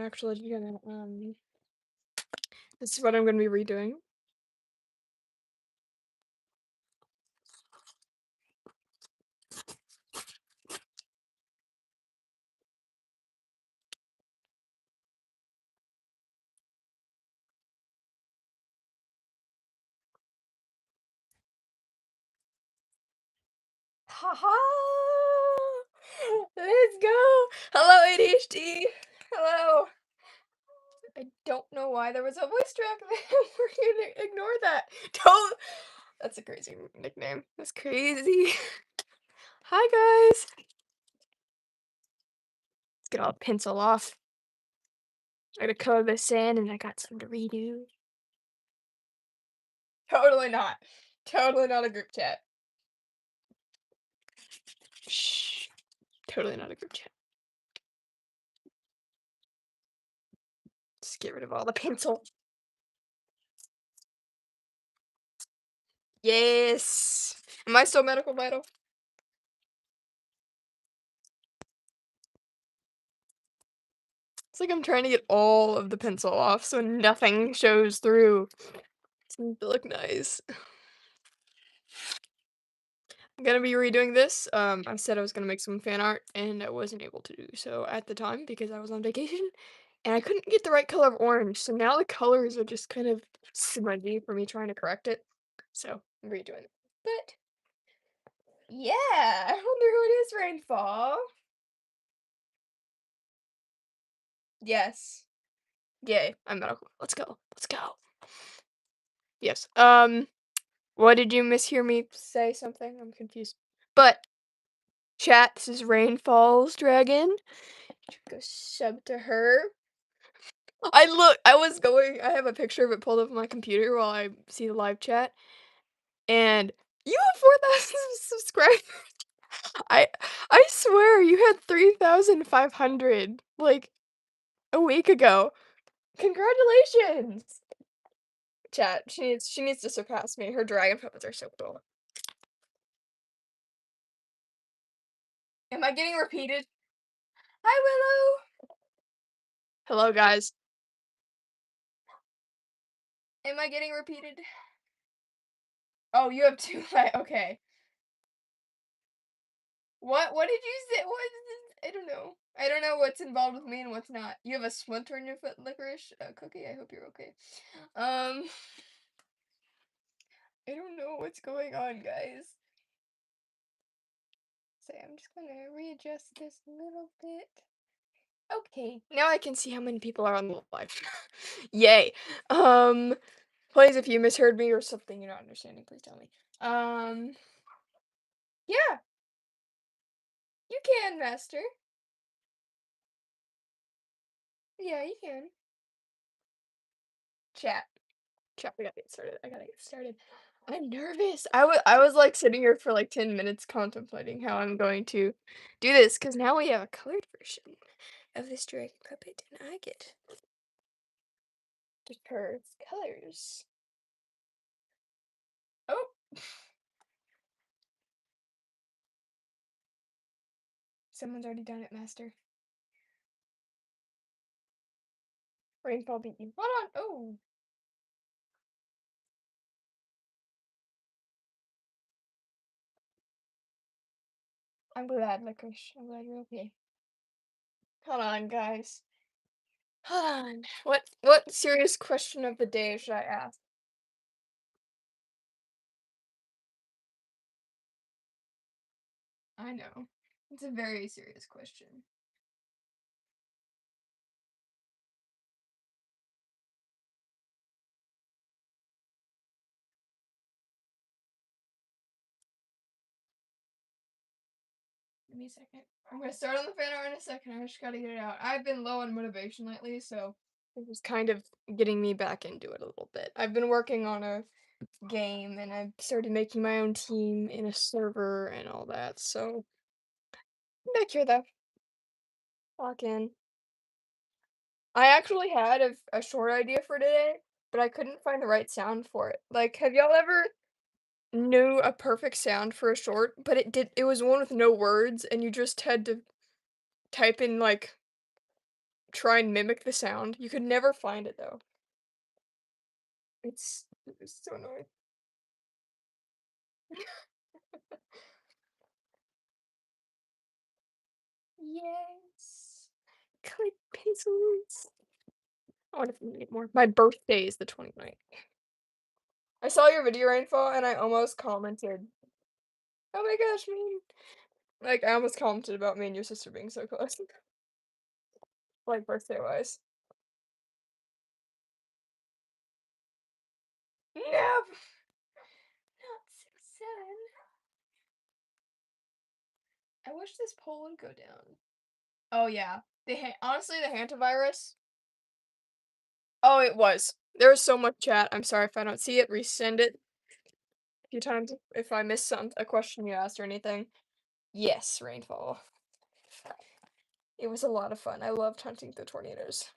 actually gonna this is what I'm gonna be redoing. Haha! Let's go! Hello, ADHD! Hello! I don't know why there was a voice track there. We're gonna ignore that. Don't. That's a crazy nickname. That's crazy. Hi, guys. Let's get all the pencil off. I gotta color this in, and I got some to redo. Totally not. Totally not a group chat. Shh. Totally not a group chat. Just get rid of all the pencil. Yes. Am I still medical vital? It's like I'm trying to get all of the pencil off so nothing shows through. It's gonna look nice. I'm gonna be redoing this. I said I was gonna make some fan art, and I wasn't able to do so at the time because I was on vacation, and I couldn't get the right color of orange. So now the colors are just kind of smudgy for me trying to correct it. So I'm redoing it. But yeah, I wonder who it is, Rainfall. Yes. Yay, I'm medical. Let's go. Let's go. Yes. What did you mishear me say something? I'm confused. But chat, this is Rainfall's dragon. Go sub to her. I have a picture of it pulled up on my computer while I see the live chat, and you have 4,000 subscribers. I I swear you had 3,500 like a week ago. Congratulations. Chat, she needs to surpass me. Her dragon puppets are so cool. Am I getting repeated? Hi, Willow. Hello, guys. Am I getting repeated? Oh, you have two. Okay. What did you say? What is this? I don't know. I don't know what's involved with me and what's not. You have a splinter in your foot, licorice cookie. I hope you're okay. I don't know what's going on, guys. So I'm just gonna readjust this a little bit. Okay, now I can see how many people are on the live. Yay. Please, if you misheard me or something you're not understanding, please tell me. Yeah, you can, Master. Yeah, you can. Chat. Chat, I gotta get started. I gotta get started. I'm nervous. I was like sitting here for like 10 minutes contemplating how I'm going to do this because now we have a colored version of this dragon puppet, and I get just her colors. Oh, someone's already done it, Master. Rainfall beat you. Hold on. Oh. I'm glad, Licorice. I'm glad you're okay. Hold on, guys. Hold on. What serious question of the day should I ask? I know. It's a very serious question. Give me a second. I'm gonna start on the fan art in a second. I just gotta get it out. I've been low on motivation lately, so this is kind of getting me back into it a little bit. I've been working on a game, and I've started making my own team in a server and all that, so I'm back here though. Lock in. I actually had a short idea for today, but I couldn't find the right sound for it. Like, have y'all ever knew a perfect sound for a short, but it was one with no words, and you just had to type in like try and mimic the sound. You could never find it though. It's so annoying. Yes. Click pencils. I wonder if we need more. My birthday is the 29th. I saw your video, Rainfall, and I almost commented, "Oh my gosh, me." Like, I almost commented about me and your sister being so close. Like, birthday-wise. Nope! Not 6'7". I wish this poll would go down. Oh, yeah. Honestly, the hantavirus. Oh, it was. There was so much chat. I'm sorry if I don't see it. Resend it a few times if I missed a question you asked or anything. Yes, Rainfall. It was a lot of fun. I loved hunting the tornadoes.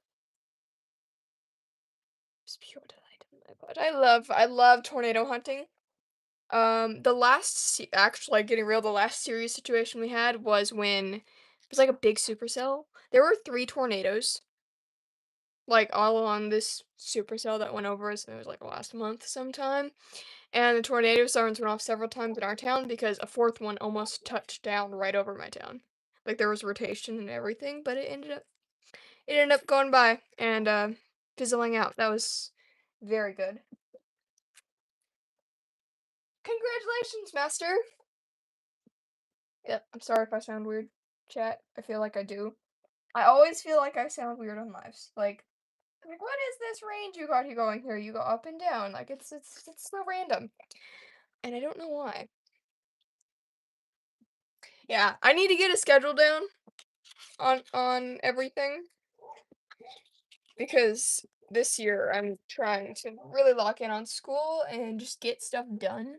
It's pure delight in my butt. I love tornado hunting. The actually, like, getting real, the last serious situation we had was when it was like a big supercell. There were 3 tornadoes, like all along this supercell that went over us. It was like last month sometime, and the tornado sirens went off several times in our town because a fourth one almost touched down right over my town. Like there was rotation and everything, but it ended up going by and fizzling out. That was very good. Congratulations, Master! Yep, I'm sorry if I sound weird, chat. I feel like I do. I always feel like I sound weird on lives. Like what is this range you got here going here? You go up and down. Like it's so random. And I don't know why. Yeah, I need to get a schedule down on everything because this year I'm trying to really lock in on school and just get stuff done.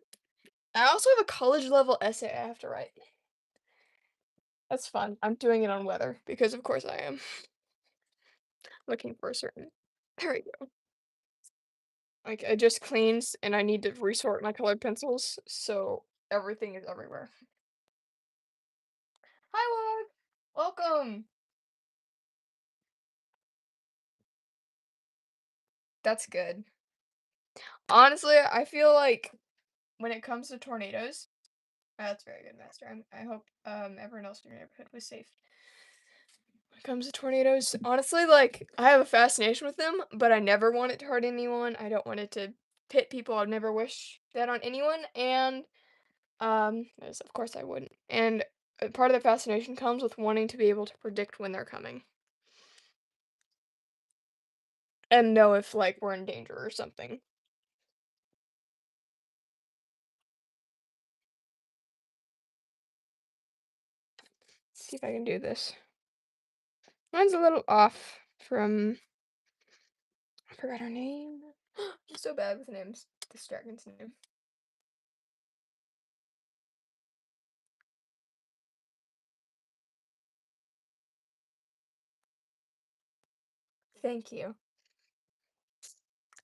I also have a college level essay I have to write. That's fun. I'm doing it on weather because of course I am looking for a certain. There we go. Like I just cleaned and I need to resort my colored pencils, so everything is everywhere. Hi, Wog. Welcome. That's good. Honestly, I feel like when it comes to tornadoes, that's very good, Master. I hope everyone else in your neighborhood was safe. When it comes to tornadoes, honestly, like I have a fascination with them, but I never want it to hurt anyone. I don't want it to hit people. I'd never wish that on anyone, and as of course I wouldn't. And part of the fascination comes with wanting to be able to predict when they're coming and know if like we're in danger or something. Let's see if I can do this. Mine's a little off from. I forgot her name. I'm so bad with names. This dragon's name. Thank you.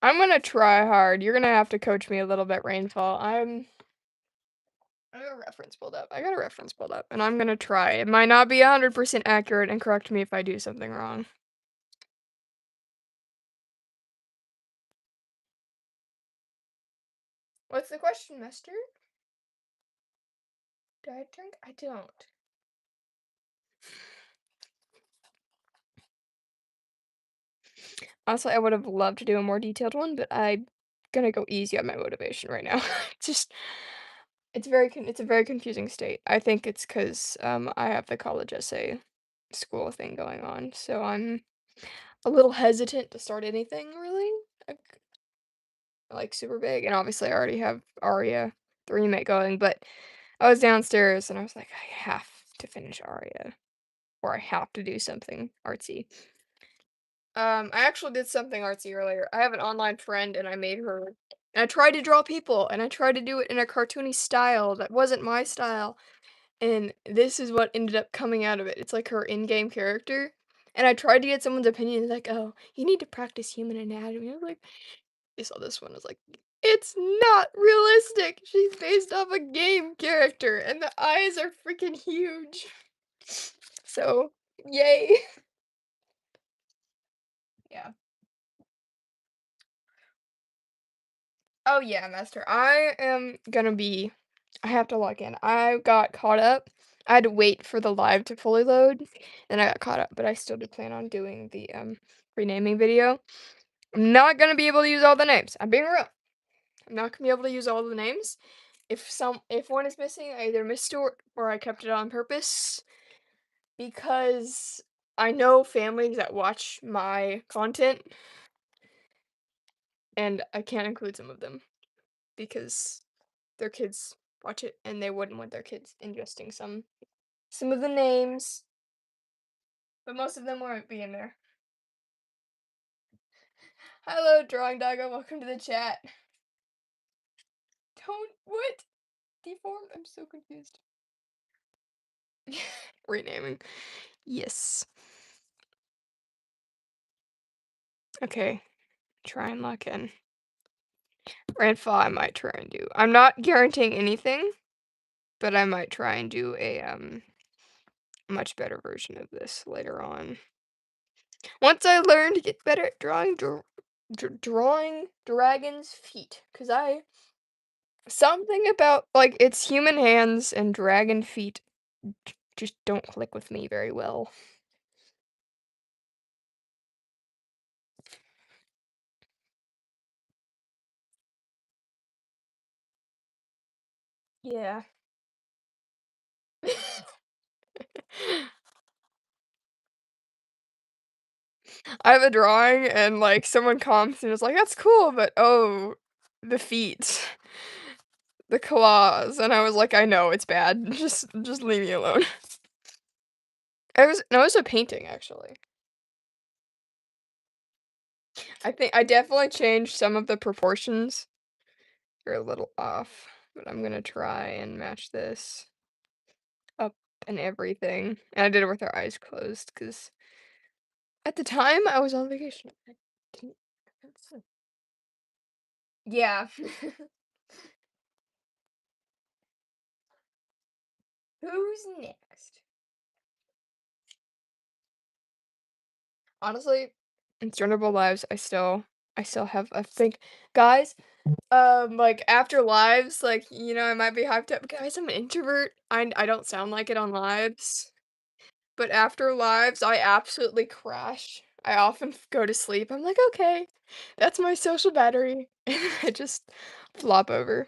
I'm gonna try hard. You're gonna have to coach me a little bit, Rainfall. I got a reference pulled up. And I'm gonna try. It might not be 100% accurate, and correct me if I do something wrong. What's the question, Mister? Do I drink? I don't. Honestly, I would have loved to do a more detailed one, but I'm gonna go easy on my motivation right now. Just it's a very confusing state. I think it's because I have the college essay school thing going on, so I'm a little hesitant to start anything really, like super big, and obviously I already have Aria, the remake going, but I was downstairs and I was like, "I have to finish Aria, or I have to do something artsy." I actually did something artsy earlier. I have an online friend and I made her and I tried to draw people and I tried to do it in a cartoony style that wasn't my style. And this is what ended up coming out of it. It's like her in-game character. And I tried to get someone's opinion, like, "Oh, you need to practice human anatomy." I was like, I saw this one, I was like, "It's not realistic. She's based off a game character and the eyes are freaking huge." So, yay. Yeah. Oh yeah, Master. I have to log in. I got caught up. I had to wait for the live to fully load, then I got caught up, but I still do plan on doing the renaming video. I'm not gonna be able to use all the names. I'm being real. I'm not gonna be able to use all the names. If one is missing, I either missed it or I kept it on purpose because I know families that watch my content and I can't include some of them because their kids watch it and they wouldn't want their kids ingesting some of the names, but most of them won't be in there. Hello, Drawing Doggo, welcome to the chat. Don't what? Deformed? I'm so confused. Renaming. Yes. Okay. Try and lock in. Rainfall I might try and do. I'm not guaranteeing anything, but I might try and do a much better version of this later on. Once I learn to get better at drawing dragons' feet, cause something about like it's human hands and dragon feet just don't click with me very well. Yeah. I have a drawing and like someone comments and it's like that's cool, but oh, the feet, the claws, and I was like, I know it's bad. Just leave me alone. It was a painting actually. I think I definitely changed some of the proportions. They're a little off, but I'm gonna try and match this up and everything. And I did it with our eyes closed because at the time I was on vacation. I didn't. Yeah. Who's next? Honestly, in Journable Lives, I still have I think guys, like after lives, like, you know, I might be hyped up. Guys, I'm an introvert. I don't sound like it on lives. But after lives, I absolutely crash. I often go to sleep. I'm like, okay, that's my social battery. And I just flop over.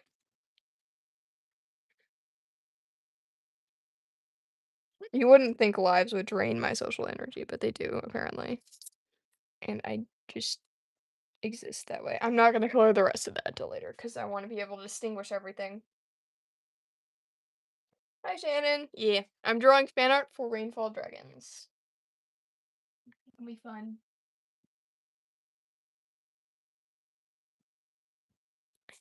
You wouldn't think lives would drain my social energy, but they do, apparently. And I just exist that way. I'm not gonna color the rest of that until later because I want to be able to distinguish everything. Hi, Shannon. Yeah, I'm drawing fan art for Rainfall Dragons. It'll be fun.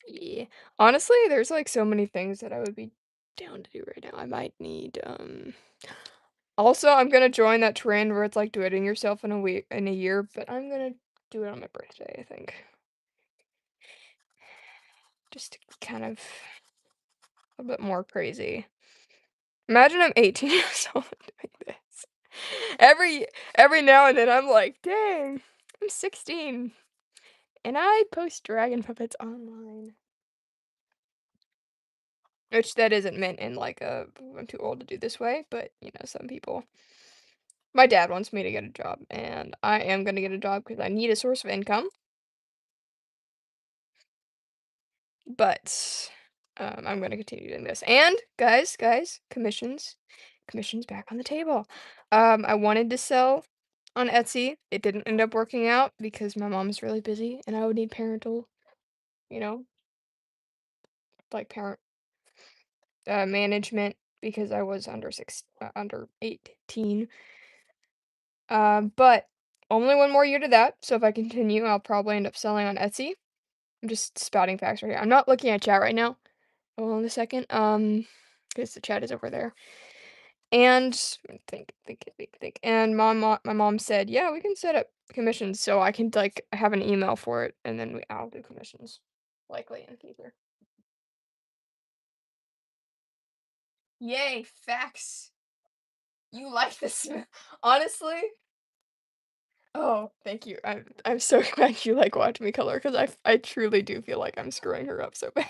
Yeah. Honestly, there's like so many things that I would be down to do right now. I might need also I'm gonna join that trend where it's like do it in yourself in a year, but I'm gonna do it on my birthday, I think. Just to kind of a bit more crazy. Imagine I'm 18 years old doing this. Every every now and then I'm like, dang, I'm 16. And I post dragon puppets online. Which that isn't meant in like a I'm too old to do this way, but you know, some people. My dad wants me to get a job, and I am gonna get a job because I need a source of income. But I'm gonna continue doing this. And guys, commissions back on the table. I wanted to sell on Etsy. It didn't end up working out because my mom's really busy, and I would need parental, you know, like parent management because I was under 18. But only one more year to that. So if I continue, I'll probably end up selling on Etsy. I'm just spouting facts right here. I'm not looking at chat right now. Hold on a second. Because the chat is over there. And think. And my mom said, yeah, we can set up commissions, so I can like have an email for it, and then I'll do commissions, likely in the future. Yay, facts. You like this? Honestly, Oh, thank you. I'm so glad you like watching me color because I truly do feel like I'm screwing her up so bad.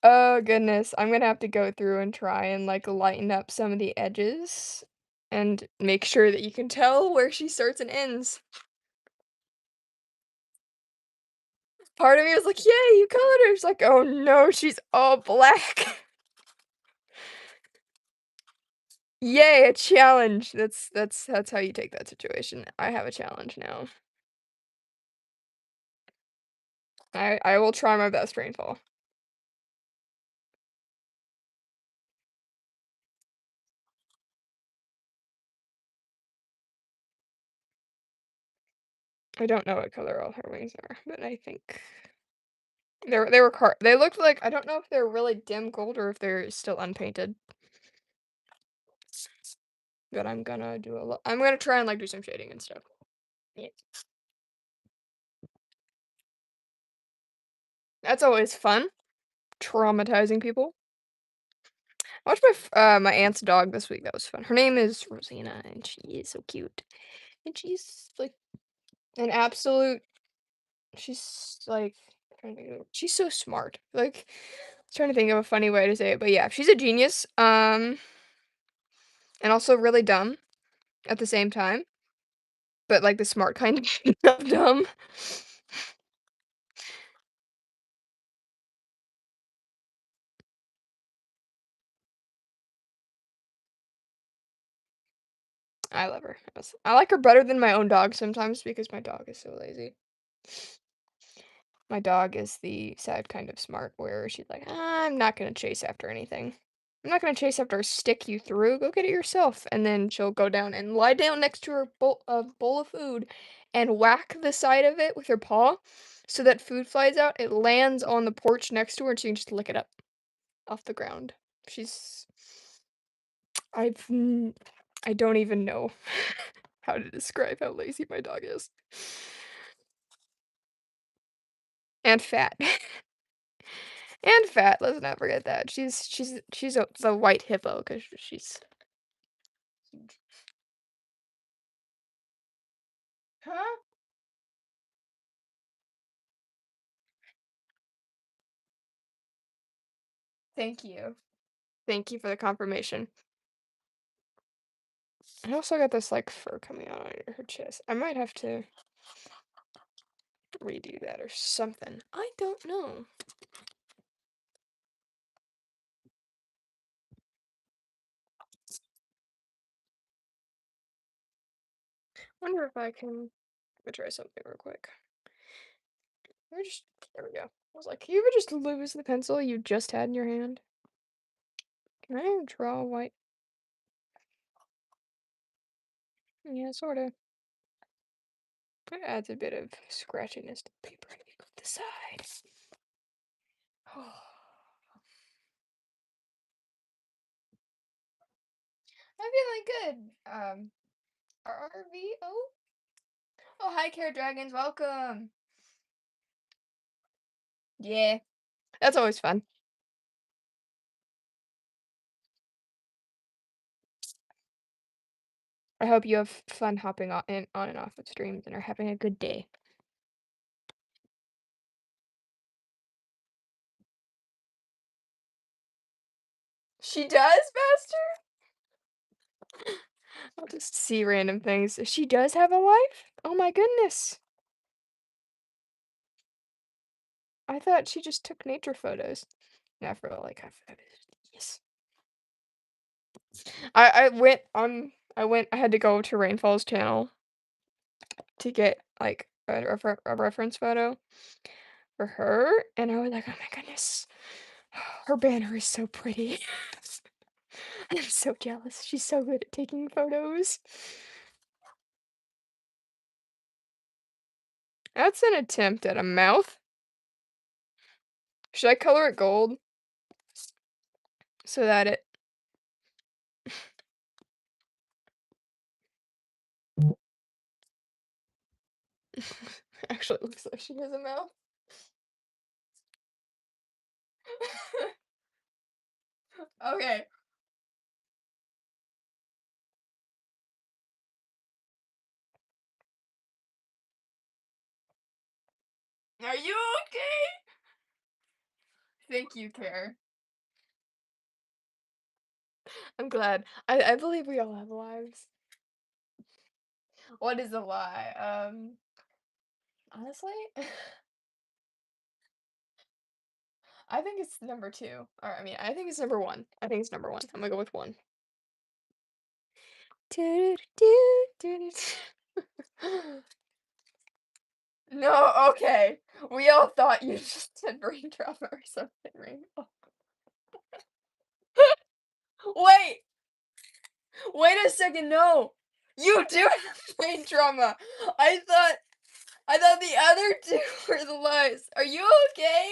Oh goodness, I'm gonna have to go through and try and like lighten up some of the edges and make sure that you can tell where she starts and ends. Part of me was like, "Yay, you colored her." It's like, "Oh no, she's all black." Yay, a challenge. That's how you take that situation. I have a challenge now. I will try my best, Rainfall. I don't know what color all her wings are, but I think they looked like I don't know if they're really dim gold or if they're still unpainted. But I'm gonna try and like do some shading and stuff. Yeah. That's always fun. Traumatizing people. I watched my aunt's dog this week. That was fun. Her name is Rosina, and she is so cute. And she's like an absolute. She's like she's so smart. Like, I was trying to think of a funny way to say it, but yeah, she's a genius. And also really dumb at the same time, but like the smart kind of dumb. I love her. Yes. I like her better than my own dog sometimes because my dog is so lazy. My dog is the sad kind of smart where she's like, I'm not gonna chase after anything. I'm not gonna chase after a stick you threw. Go get it yourself. And then she'll go down and lie down next to her bowl of food and whack the side of it with her paw so that food flies out. It lands on the porch next to her and she can just lick it up off the ground. She's I've n I don't even know how to describe how lazy my dog is. And fat. And fat, let's not forget that. She's the white hippo 'cause she's Huh? Thank you. Thank you for the confirmation. I also got this, like, fur coming out on her chest. I might have to redo that or something. I don't know. Wonder if I can let me try something real quick. Or just there we go. I was like, "Can you ever just lose the pencil you just had in your hand?" Can I draw white? Yeah, sorta. It adds a bit of scratchiness to the paper. Let me move the side. I'm feeling good. RRVO? Oh, hi, Care Dragons. Welcome. Yeah, that's always fun. I hope you have fun hopping on and off of streams and are having a good day. She does, Master? I'll just see random things. She does have a wife? Oh my goodness. I thought she just took nature photos. Never like yes. I had to go to Rainfall's channel to get like a reference photo for her, and I was like, oh my goodness, her banner is so pretty. I'm so jealous. She's so good at taking photos. That's an attempt at a mouth. Should I color it gold so that it actually looks like she has a mouth? Okay. Are you okay? Thank you, Care. I'm glad. I believe we all have lives. What is a lie? Honestly, I think it's number 2. Or I mean, I think it's number 1. I think it's number 1. I'm gonna go with 1. No, okay. We all thought you just said brain trauma or something, right? Wait, wait a second, no. You do have brain trauma. I thought I thought the other 2 were the lies. Are you okay?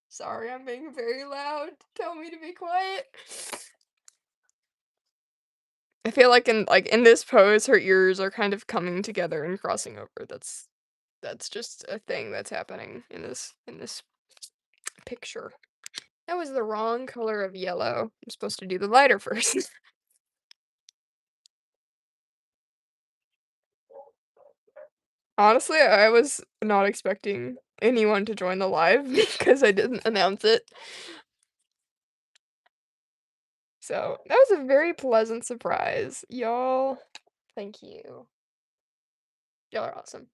Sorry, I'm being very loud. Tell me to be quiet. I feel like in this pose, her ears are kind of coming together and crossing over. That's just a thing that's happening in this picture. That was the wrong color of yellow. I'm supposed to do the lighter first. Honestly, I was not expecting anyone to join the live because I didn't announce it. So, that was a very pleasant surprise. Y'all, thank you. Y'all are awesome.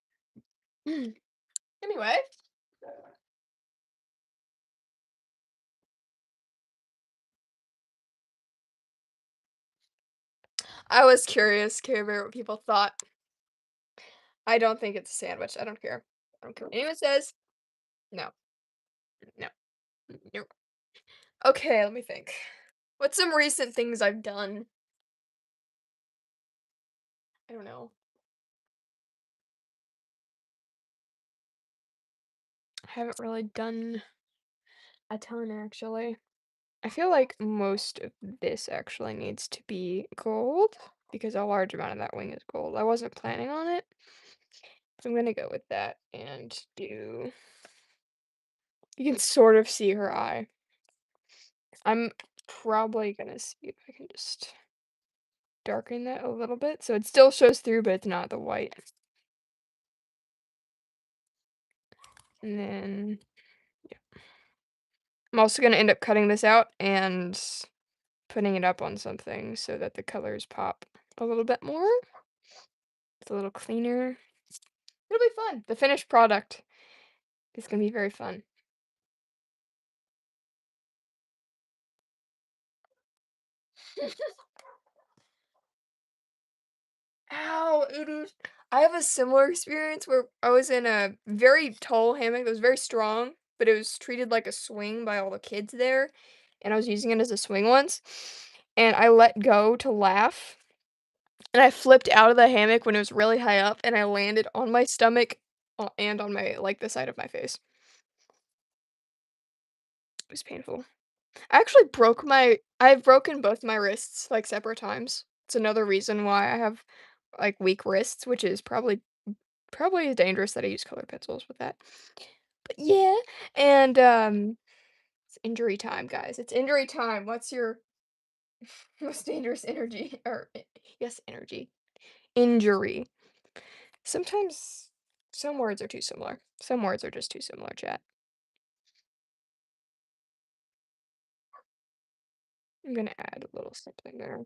Anyway, I was curious, Care Bear, what people thought. I don't think it's a sandwich. I don't care. I don't care what anyone says. No, no, nope. Okay, let me think. What's some recent things I've done? I don't know. I haven't really done a ton actually. I feel like most of this actually needs to be gold because a large amount of that wing is gold. I wasn't planning on it, so I'm gonna go with that and do. You can sort of see her eye. I'm probably gonna see if I can just darken that a little bit so it still shows through, but it's not the white. And then I'm also gonna end up cutting this out and putting it up on something so that the colors pop a little bit more. It's a little cleaner. It'll be fun. The finished product is gonna be very fun. Ow, it is. I have a similar experience where I was in a very tall hammock that was very strong, but it was treated like a swing by all the kids there, and I was using it as a swing once, and I let go to laugh, and I flipped out of the hammock when it was really high up, and I landed on my stomach and on my like the side of my face. It was painful. I actually I've broken both my wrists like separate times. It's another reason why I have like weak wrists, which is probably dangerous that I use colored pencils with that. But yeah, and it's injury time, guys. It's injury time. What's your most dangerous energy or yes, energy. Injury. Sometimes some words are too similar. Some words are just too similar, chat. I'm gonna add a little something there.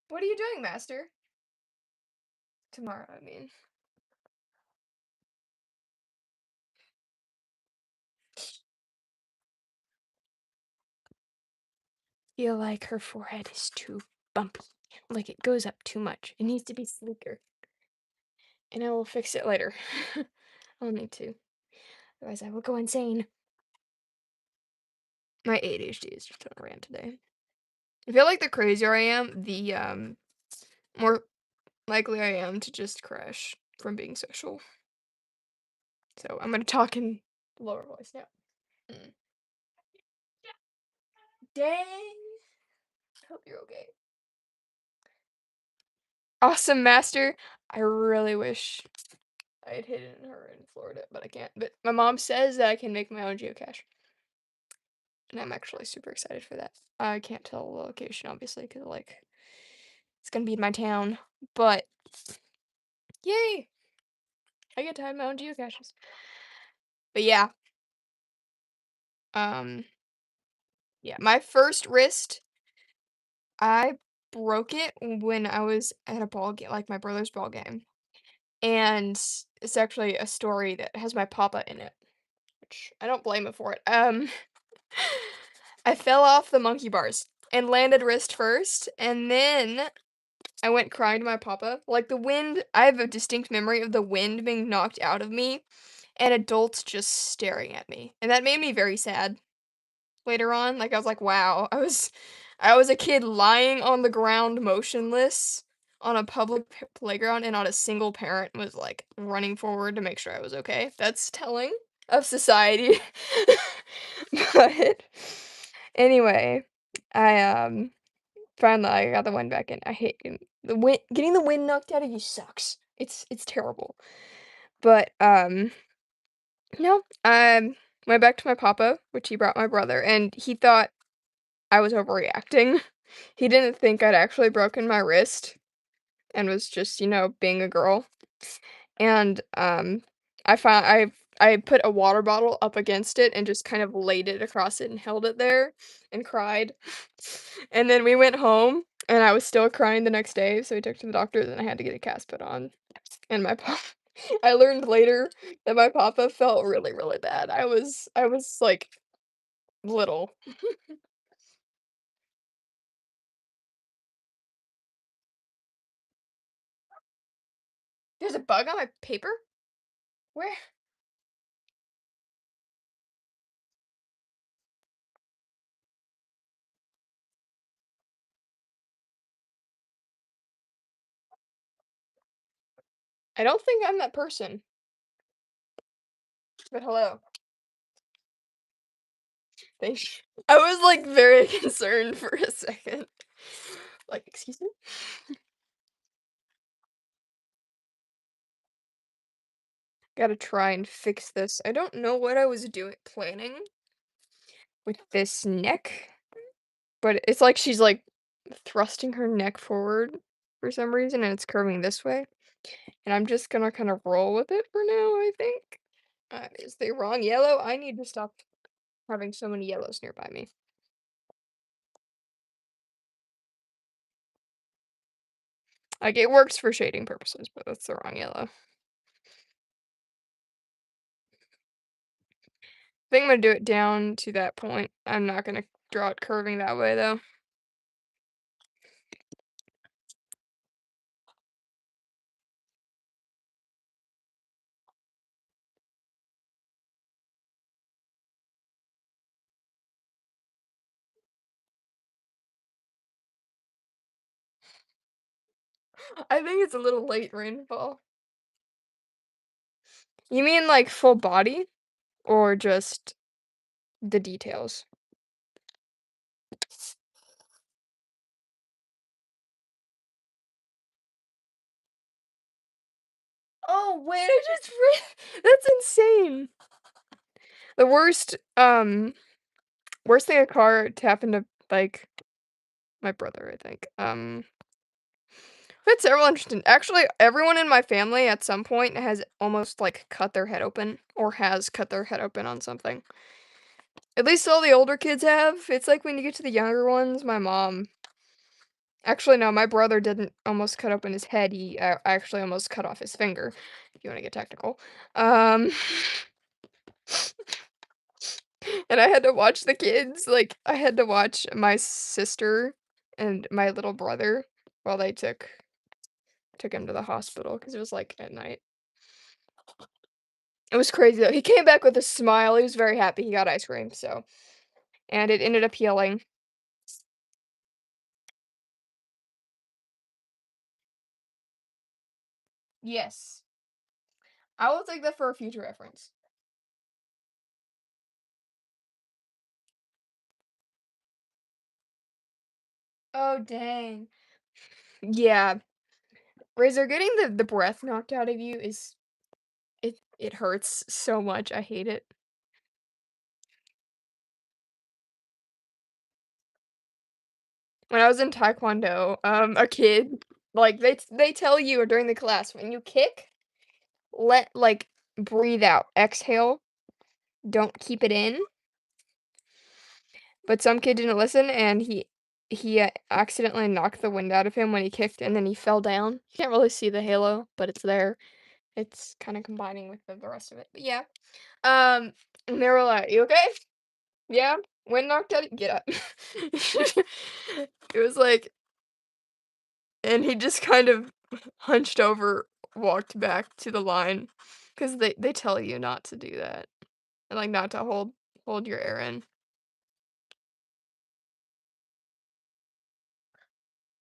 What are you doing, Master? Tomorrow, I mean. Feel like her forehead is too bumpy. Like it goes up too much. It needs to be sleeker. And I will fix it later. I'll need to. Otherwise I will go insane. My ADHD is just on a rant today. I feel like the crazier I am, the more likely I am to just crash from being social. So I'm gonna talk in lower voice now. Mm. Dang. Hope you're okay. Awesome, Master. I really wish I had hidden her in Florida, but I can't. But my mom says that I can make my own geocache. and I'm actually super excited for that. I can't tell the location, obviously, because like, it's gonna be in my town, but yay! I get to have my own geocaches. But yeah, um, yeah, my first wrist, I broke it when I was at a ball game, like my brother's ball game, and it's actually a story that has my papa in it, which I don't blame him for it. I fell off the monkey bars and landed wrist first, and then I went crying to my papa. Like the wind, I have a distinct memory of the wind being knocked out of me and adults just staring at me. And that made me very sad later on. Like I was like, wow, I was a kid lying on the ground motionless on a public playground and not a single parent was like running forward to make sure I was okay. That's telling of society. But anyway, I finally I got the wind back in. I hate the wind getting the wind knocked out of you sucks. It's terrible. But no, went back to my papa, which he brought my brother, and he thought I was overreacting. He didn't think I'd actually broken my wrist and was just, being a girl. And I put a water bottle up against it and just kind of laid it across it and held it there and cried. And then we went home and I was still crying the next day, so we took to the doctor, then I had to get a cast put on. And my pop I learned later that my papa felt really, really bad. I was like little. There's a bug on my paper? Where? I don't think I'm that person. But hello. Thank you. I was like very concerned for a second. Like, excuse me? Gotta try and fix this. I don't know what I was doing planning with this neck, but it's like she's like thrusting her neck forward for some reason and it's curving this way. And I'm just gonna kind of roll with it for now, I think. Is the wrong yellow? I need to stop having so many yellows nearby me. Like, it works for shading purposes, but that's the wrong yellow. I think I'm gonna do it down to that point. I'm not gonna draw it curving that way, though. I think it's a little late rainfall. You mean, like, full body? Or just the details? Oh, wait, I just read that's insane. The worst thing a car to happen to, like, my brother, I think. I've had several interesting actually, everyone in my family at some point has almost, like, cut their head open or has cut their head open on something. At least all the older kids have. It's like when you get to the younger ones, my mom actually, no, my brother didn't almost cut open his head, he, actually almost cut off his finger, if you wanna get technical. Um, and I had to watch the kids, like, I had to watch my sister and my little brother while they took him to the hospital because it was, like, at night. It was crazy though, he came back with a smile, he was very happy, he got ice cream, so and it ended up healing. Yes. I will take that for a future reference. Oh, dang. Yeah. Razor, getting the breath knocked out of you is it hurts so much, I hate it. when I was in taekwondo, a kid, like, they tell you during the class, when you kick, breathe out, exhale, don't keep it in, but some kid didn't listen, and he accidentally knocked the wind out of him when he kicked, and then he fell down. You can't really see the halo, but it's there. It's kinda combining with the rest of it, but yeah. And they were like, "You okay?" "Yeah." "Wind knocked out get up." It was like and he just kind of hunched over, walked back to the line, 'cause they tell you not to do that, and, like, not to hold your air in.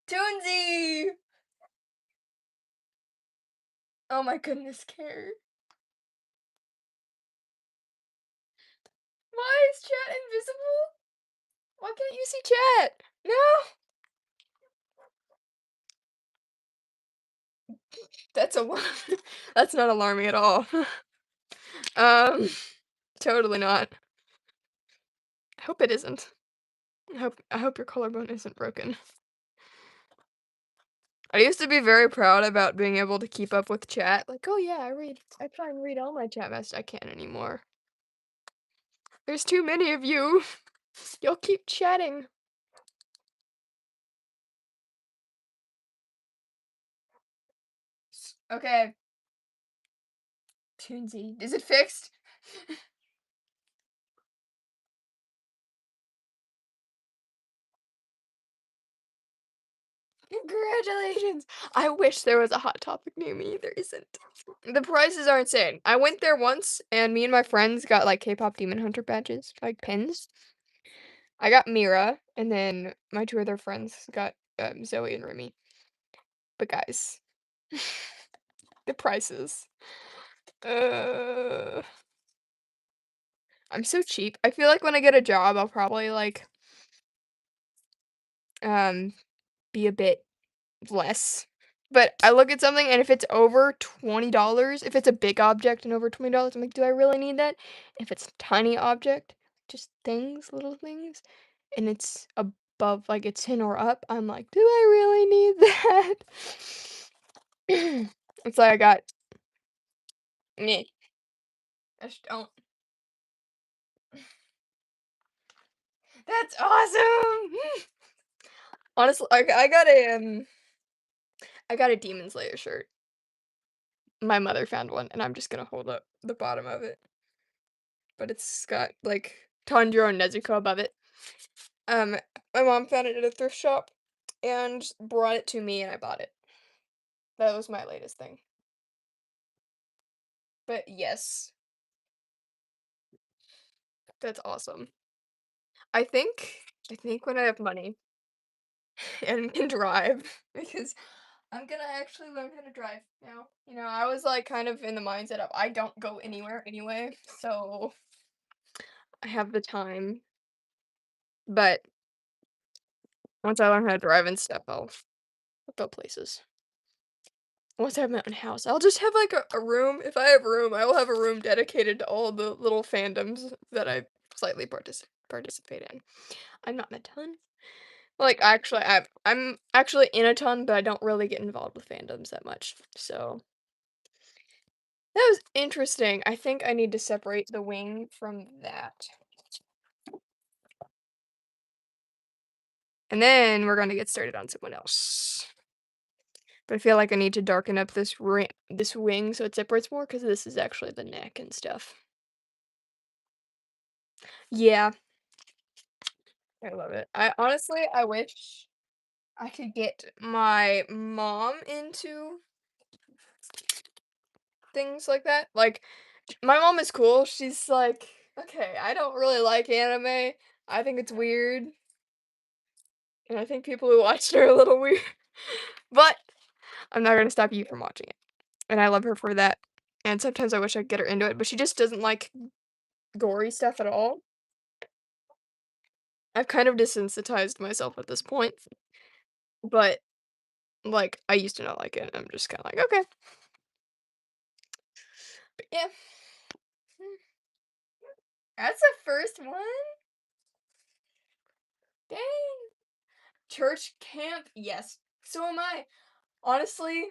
Toonsy! Oh my goodness, Care. Why is chat invisible? Why can't you see chat? No! That's a that's not alarming at all. Um, totally not. I hope it isn't. I hope your collarbone isn't broken. I used to be very proud about being able to keep up with chat, like, "Oh, yeah, I try and read all my chat messages." I can't anymore. There's too many of you. You'll keep chatting. Okay. Toonsy. Is it fixed? Congratulations! I wish there was a Hot Topic near me, there isn't. The prices are insane. I went there once, and me and my friends got, like, K-pop Demon Hunter badges, like, pins. I got Mira, and then my 2 other friends got, Zoe and Remy. But guys, the prices. Uh, I'm so cheap. I feel like when I get a job, I'll probably, like, um, be a bit less. But I look at something, and if it's over $20, if it's a big object and over $20, I'm like, "Do I really need that?" If it's a tiny object, just things, little things, and it's above, like, it's 10 or up, I'm like, "Do I really need that?" It's like I got meh, I just don't. That's awesome! Honestly, I got a Demon Slayer shirt. My mother found one, and I'm just gonna hold up the bottom of it, but it's got, like, Tanjiro and Nezuko above it. Um, my mom found it at a thrift shop and brought it to me, and I bought it. That was my latest thing. But yes, that's awesome. I think I think when I have money and can drive, because I'm gonna actually learn how to drive now. You know, I was, like, kind of in the mindset of I don't go anywhere anyway, so I have the time, but once I learn how to drive and stuff, I'll go places. Once I have my own house, I'll just have, like, a room. If I have room, I will have a room dedicated to all the little fandoms that I slightly participate in. I'm not in a ton. Like, actually, I'm actually in a ton, but I don't really get involved with fandoms that much, so that was interesting. I think I need to separate the wing from that. And then we're gonna get started on someone else. But I feel like I need to darken up this wing so it separates more, because this is actually the neck and stuff. Yeah, I love it. I wish I could get my mom into things like that. Like, my mom is cool. She's like, "Okay, I don't really like anime. I think it's weird, and I think people who watch it are a little weird." But I'm not gonna stop you from watching it, and I love her for that. And sometimes I wish I could get her into it, but she just doesn't like gory stuff at all. I've kind of desensitized myself at this point, but, like, I used to not like it, and I'm just kinda like, "Okay." But yeah. Hmm, that's the first one? Dang. Church camp? Yes. So am I. Honestly,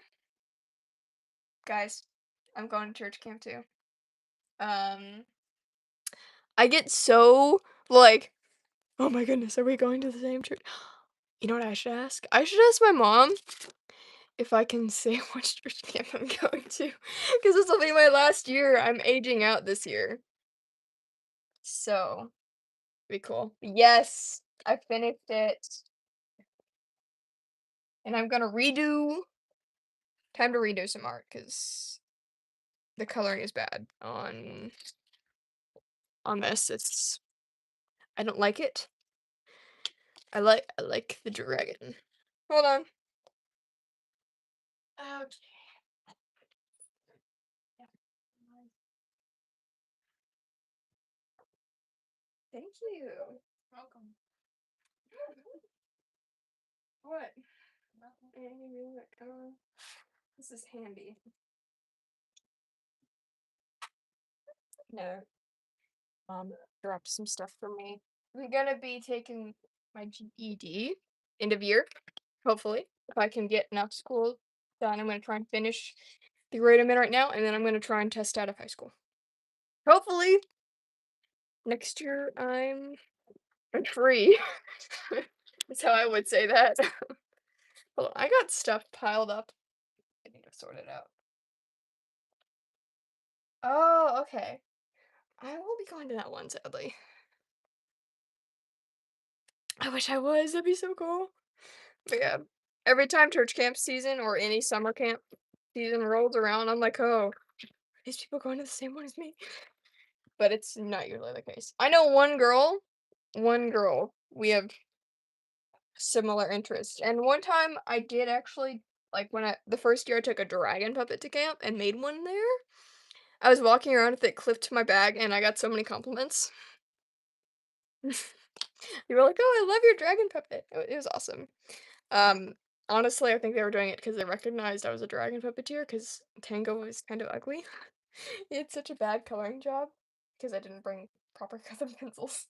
guys, I'm going to church camp too. Um, I get so, like, oh my goodness, are we going to the same church? You know what I should ask? I should ask my mom if I can say which church camp I'm going to, because this will be my last year. I'm aging out this year. So, be cool. Yes, I finished it, and I'm gonna redo. Time to redo some art because the coloring is bad on this. I don't like it. I like the dragon. Hold on. Okay. Yeah. Thank you. Welcome. What? Any music? This is handy. No. Dropped some stuff for me. We're gonna be taking my GED end of year, hopefully. If I can get enough school done, I'm gonna try and finish the grade I'm in right now, and then I'm gonna try and test out of high school. Hopefully, next year I'm free. That's how I would say that. Hold on, I got stuff piled up. I need to sort it out. Oh, okay. I will be going to that one, sadly. I wish I was. That'd be so cool. But yeah, every time church camp season or any summer camp season rolls around, I'm like, oh, these people going to the same one as me. But it's not usually the case. I know one girl, we have similar interests. And one time I did actually, like when the first year I took a dragon puppet to camp and made one there. I was walking around with it clipped to my bag and I got so many compliments. They were like, "Oh, I love your dragon puppet." It was awesome. Um, Honestly, I think they were doing it because they recognized I was a dragon puppeteer because Tango was kind of ugly. He had such a bad coloring job because I didn't bring proper coloring pencils.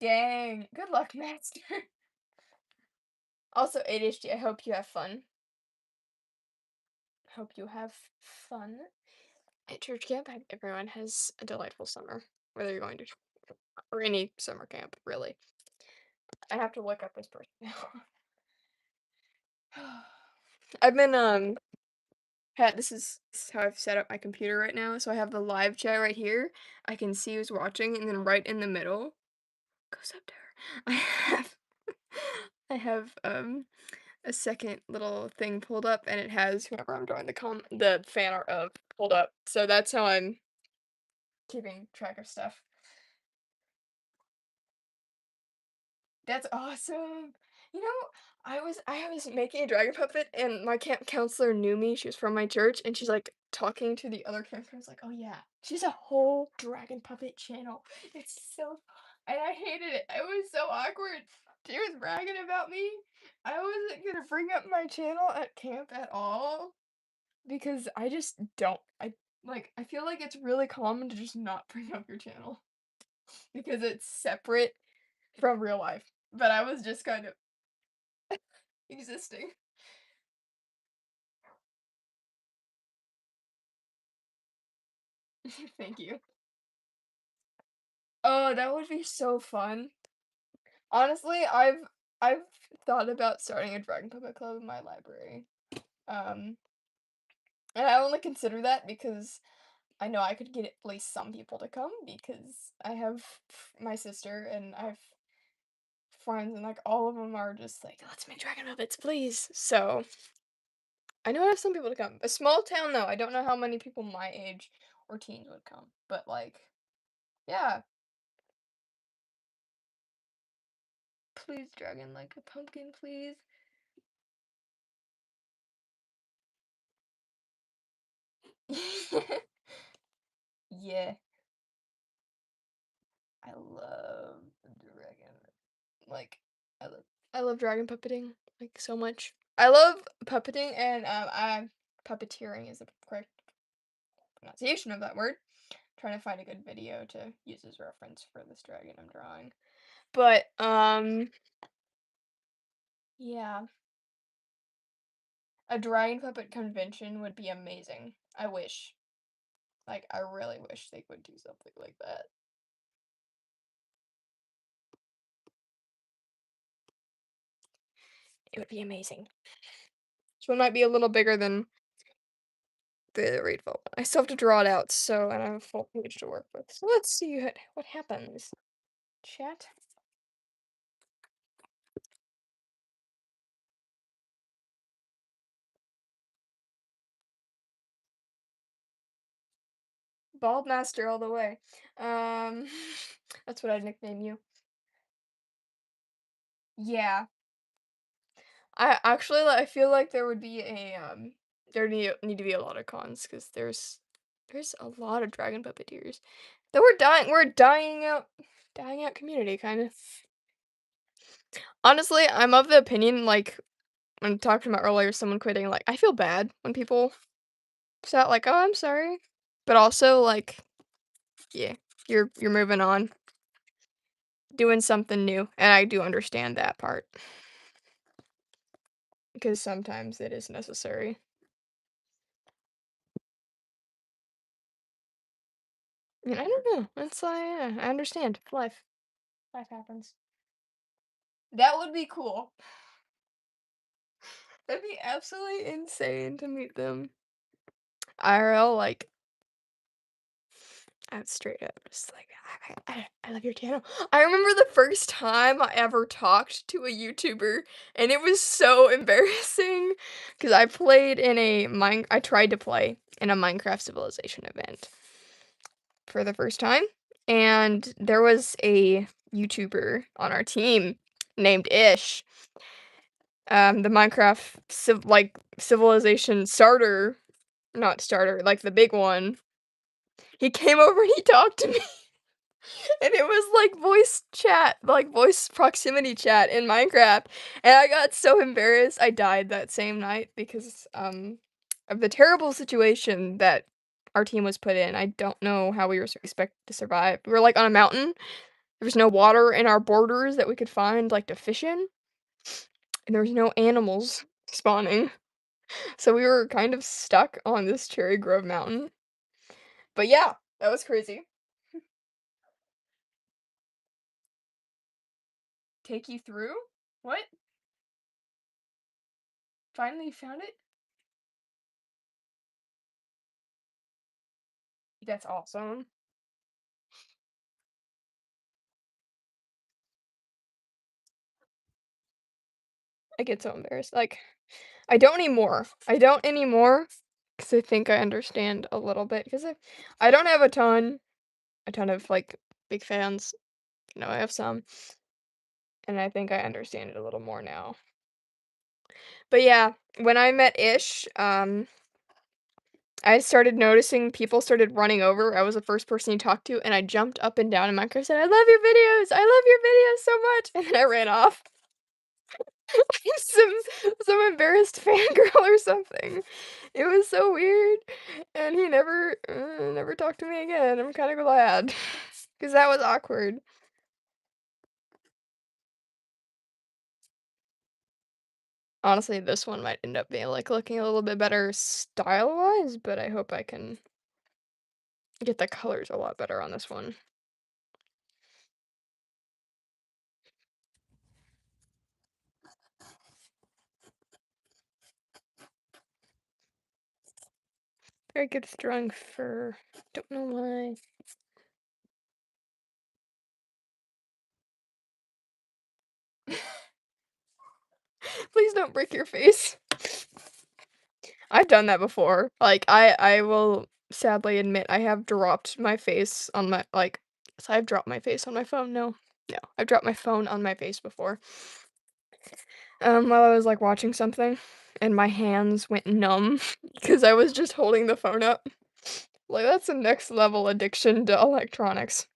Dang. Good luck, master. Also, ADHD, I hope you have fun. Hope you have fun at church camp. I hope everyone has a delightful summer, whether you're going to or any summer camp, really. I have to look up this person now. I've been this is how I've set up my computer right now. So I have the live chat right here. I can see who's watching, and then right in the middle goes up there. I have a second little thing pulled up, and it has whoever I'm drawing the fan art of pulled up. So that's how I'm keeping track of stuff. That's awesome. You know, I was making a dragon puppet and my camp counselor knew me. She was from my church and she's like talking to the other camp counselors like, "Oh yeah, she's a whole dragon puppet channel." It's so and I hated it. It was so awkward. She was bragging about me. I wasn't gonna bring up my channel at camp at all because I just don't. I feel like it's really common to just not bring up your channel because it's separate from real life. But I was just kind of existing. Thank you. Oh, that would be so fun. Honestly, I've thought about starting a Dragon Puppet Club in my library. Um, and I only consider that because I know I could get at least some people to come because I have my sister and I have friends and like all of them are just like, let's make Dragon Puppets, please. So I know I have some people to come. A small town though, I don't know how many people my age or teens would come. But like, yeah, please, dragon, like a pumpkin, please. Yeah, I love dragon. Like, I love, I love dragon puppeting like so much. I love puppeting and I puppeteering is the correct pronunciation of that word. Trying to find a good video to use as reference for this dragon I'm drawing. But, yeah. A dragon puppet convention would be amazing. I wish. Like, I really wish they would do something like that. It would be amazing. This one might be a little bigger than the rainbow one. I still have to draw it out, so and I have a full page to work with. So let's see what happens. Chat. Bald Master all the way. Um, that's what I'd nickname you. Yeah. I feel like there would be there need to be a lot of cons because there's a lot of dragon puppeteers. That we're dying out community kind of. Honestly, I'm of the opinion like when talking about earlier someone quitting, like I feel bad when people shout like, "Oh, I'm sorry," but also like, yeah, you're moving on, doing something new, and I do understand that part because sometimes it is necessary. And I don't know. It's like, yeah, I understand. Life. Life happens. That would be cool. That'd be absolutely insane to meet them. IRL, like, out straight up, just like, I love your channel. I remember the first time I ever talked to a YouTuber, and it was so embarrassing because I tried to play in a Minecraft Civilization event for the first time, and there was a YouTuber on our team named Ish. The Minecraft civilization starter, not starter, like the big one. He came over and he talked to me, and it was like voice chat, like voice proximity chat in Minecraft, and I got so embarrassed. I died that same night because of the terrible situation that our team was put in. I don't know how we were expected to survive. We were like on a mountain. There was no water in our borders that we could find like to fish in, and there was no animals spawning. So we were kind of stuck on this Cherry Grove mountain. But yeah, that was crazy. Take you through? What? Finally found it? That's awesome. I get so embarrassed. Like, I don't anymore. I don't anymore because I think I understand a little bit because I don't have a ton of like big fans. You know, I have some, and I think I understand it a little more now. But yeah, when I met Ish, I started noticing people started running over. I was the first person he talked to, and I jumped up and down in Minecraft and said, "I love your videos! I love your videos so much!" And then I ran off. some some embarrassed fangirl or something. It was so weird, and he never talked to me again. I'm kind of glad, because that was awkward. Honestly, this one might end up being like looking a little bit better style-wise, but I hope I can get the colors a lot better on this one. Very good strong fur. Don't know why. Please don't break your face. I've done that before. Like, I will sadly admit I have dropped my face on my like, so I've dropped my face on my phone, no. No, I've dropped my phone on my face before. While I was, like, watching something, and my hands went numb because I was just holding the phone up. Like, that's a next level addiction to electronics.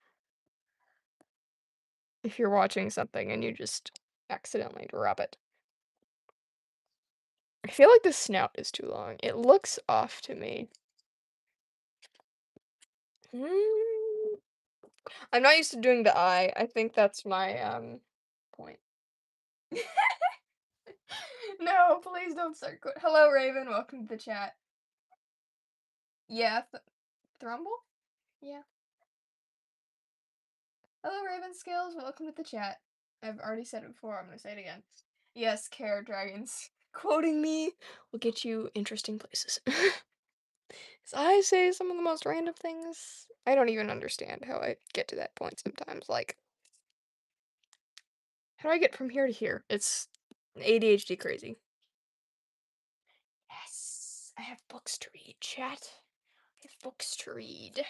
If you're watching something and you just accidentally drop it. I feel like the snout is too long. It looks off to me. Mm, I'm not used to doing the eye. I think that's my, point. No, please don't start hello, Raven, welcome to the chat. Yeah, Thrumble? Yeah. Hello, Raven Skills, welcome to the chat. I've already said it before, I'm gonna say it again. Yes, care dragons. Quoting me will get you interesting places. 'Cause I say some of the most random things. I don't even understand how I get to that point sometimes. Like, how do I get from here to here? It's ADHD crazy. Yes, I have books to read, chat. I have books to read.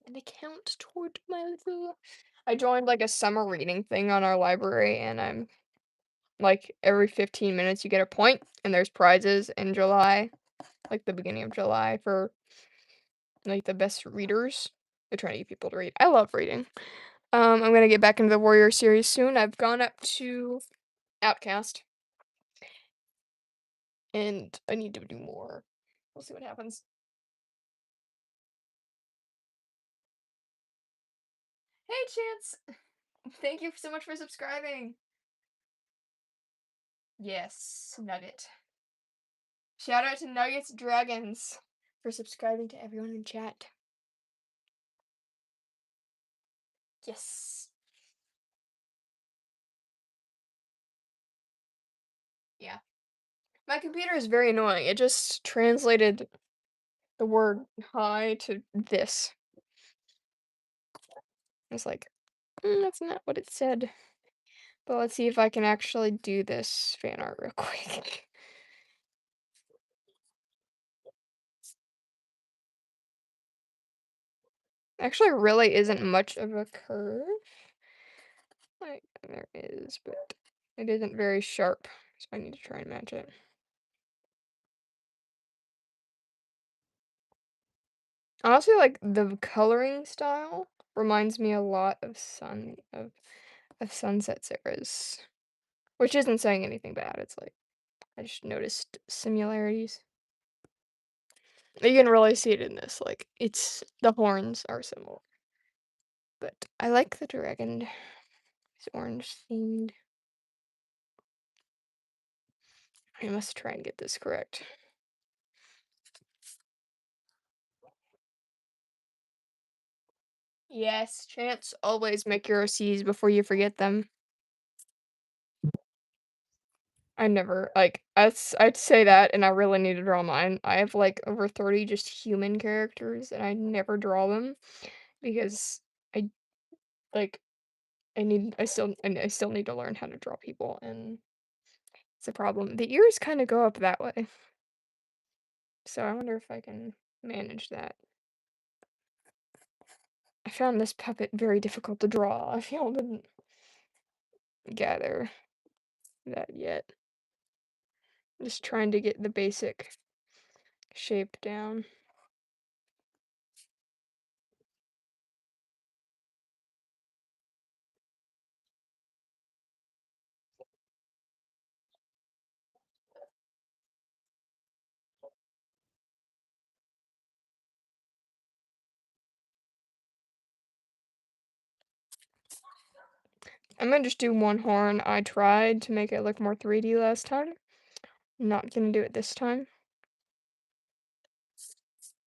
And they count toward my little. I joined like a summer reading thing on our library, and I'm like every 15 minutes you get a point, and there's prizes in July, like the beginning of July for like the best readers. They're trying to get people to read. I love reading. I'm gonna get back into the Warrior series soon. I've gone up to Outcast, and I need to do more. We'll see what happens. Hey, Chance! Thank you so much for subscribing. Yes, Nugget. Shout out to VirtuesDragons for subscribing to everyone in chat. Yes. Yeah. My computer is very annoying. It just translated the word hi to this. It's like, that's not what it said. But let's see if I can actually do this fan art real quick. Actually, really isn't much of a curve. Like, there is, but it isn't very sharp. So I need to try and match it. Honestly, like, the coloring style reminds me a lot of Sunset Sarah's. Which isn't saying anything bad, it's like, I just noticed similarities. You can really see it in this, like, the horns are similar. But I like the dragon. It's orange themed. I must try and get this correct. Yes, Chance, always make your OCs before you forget them. I never, like, I'd say that, and I really need to draw mine. I have, like, over 30 just human characters, and I never draw them because I, like, I still need to learn how to draw people, and it's a problem. The ears kind of go up that way, so I wonder if I can manage that. I found this puppet very difficult to draw. If y'all didn't gather that yet. Just trying to get the basic shape down. I'm gonna just do one horn. I tried to make it look more 3D last time. Not gonna do it this time.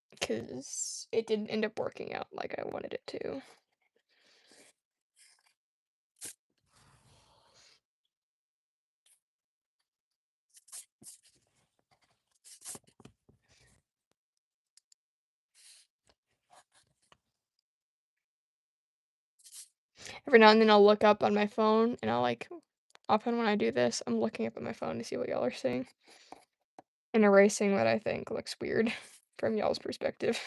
Because it didn't end up working out like I wanted it to. Every now and then I'll look up on my phone and I'll like, often when I do this, I'm looking up at my phone to see what y'all are saying. And erasing what I think looks weird from y'all's perspective.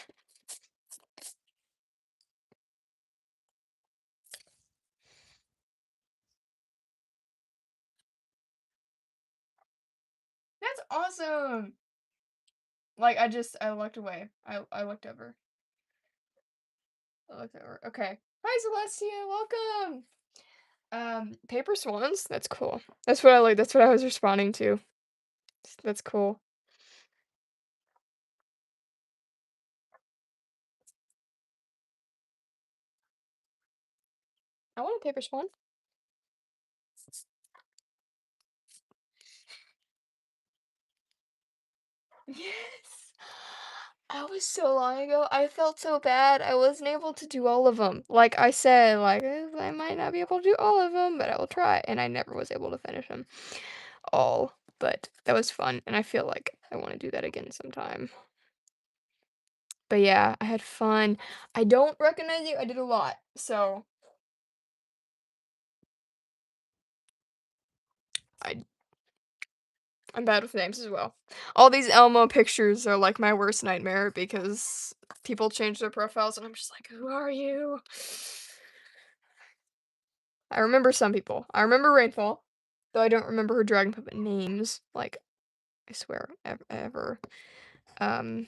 That's awesome! Like, I looked away. I looked over. I looked over. Okay. Hi, Celestia, welcome! Paper swans? That's cool. That's what I like, that's what I was responding to. That's cool. I want a paper swan. Yes. That was so long ago. I felt so bad. I wasn't able to do all of them. Like I said, like I might not be able to do all of them, but I will try. And I never was able to finish them all. But that was fun, and I feel like I want to do that again sometime. But yeah, I had fun. I don't recognize you. I did a lot, so I I'm bad with names as well. All these Elmo pictures are like my worst nightmare because people change their profiles, and I'm just like, who are you? I remember some people. I remember Rainfall, though I don't remember her dragon puppet names. Like, I swear, ever. Um,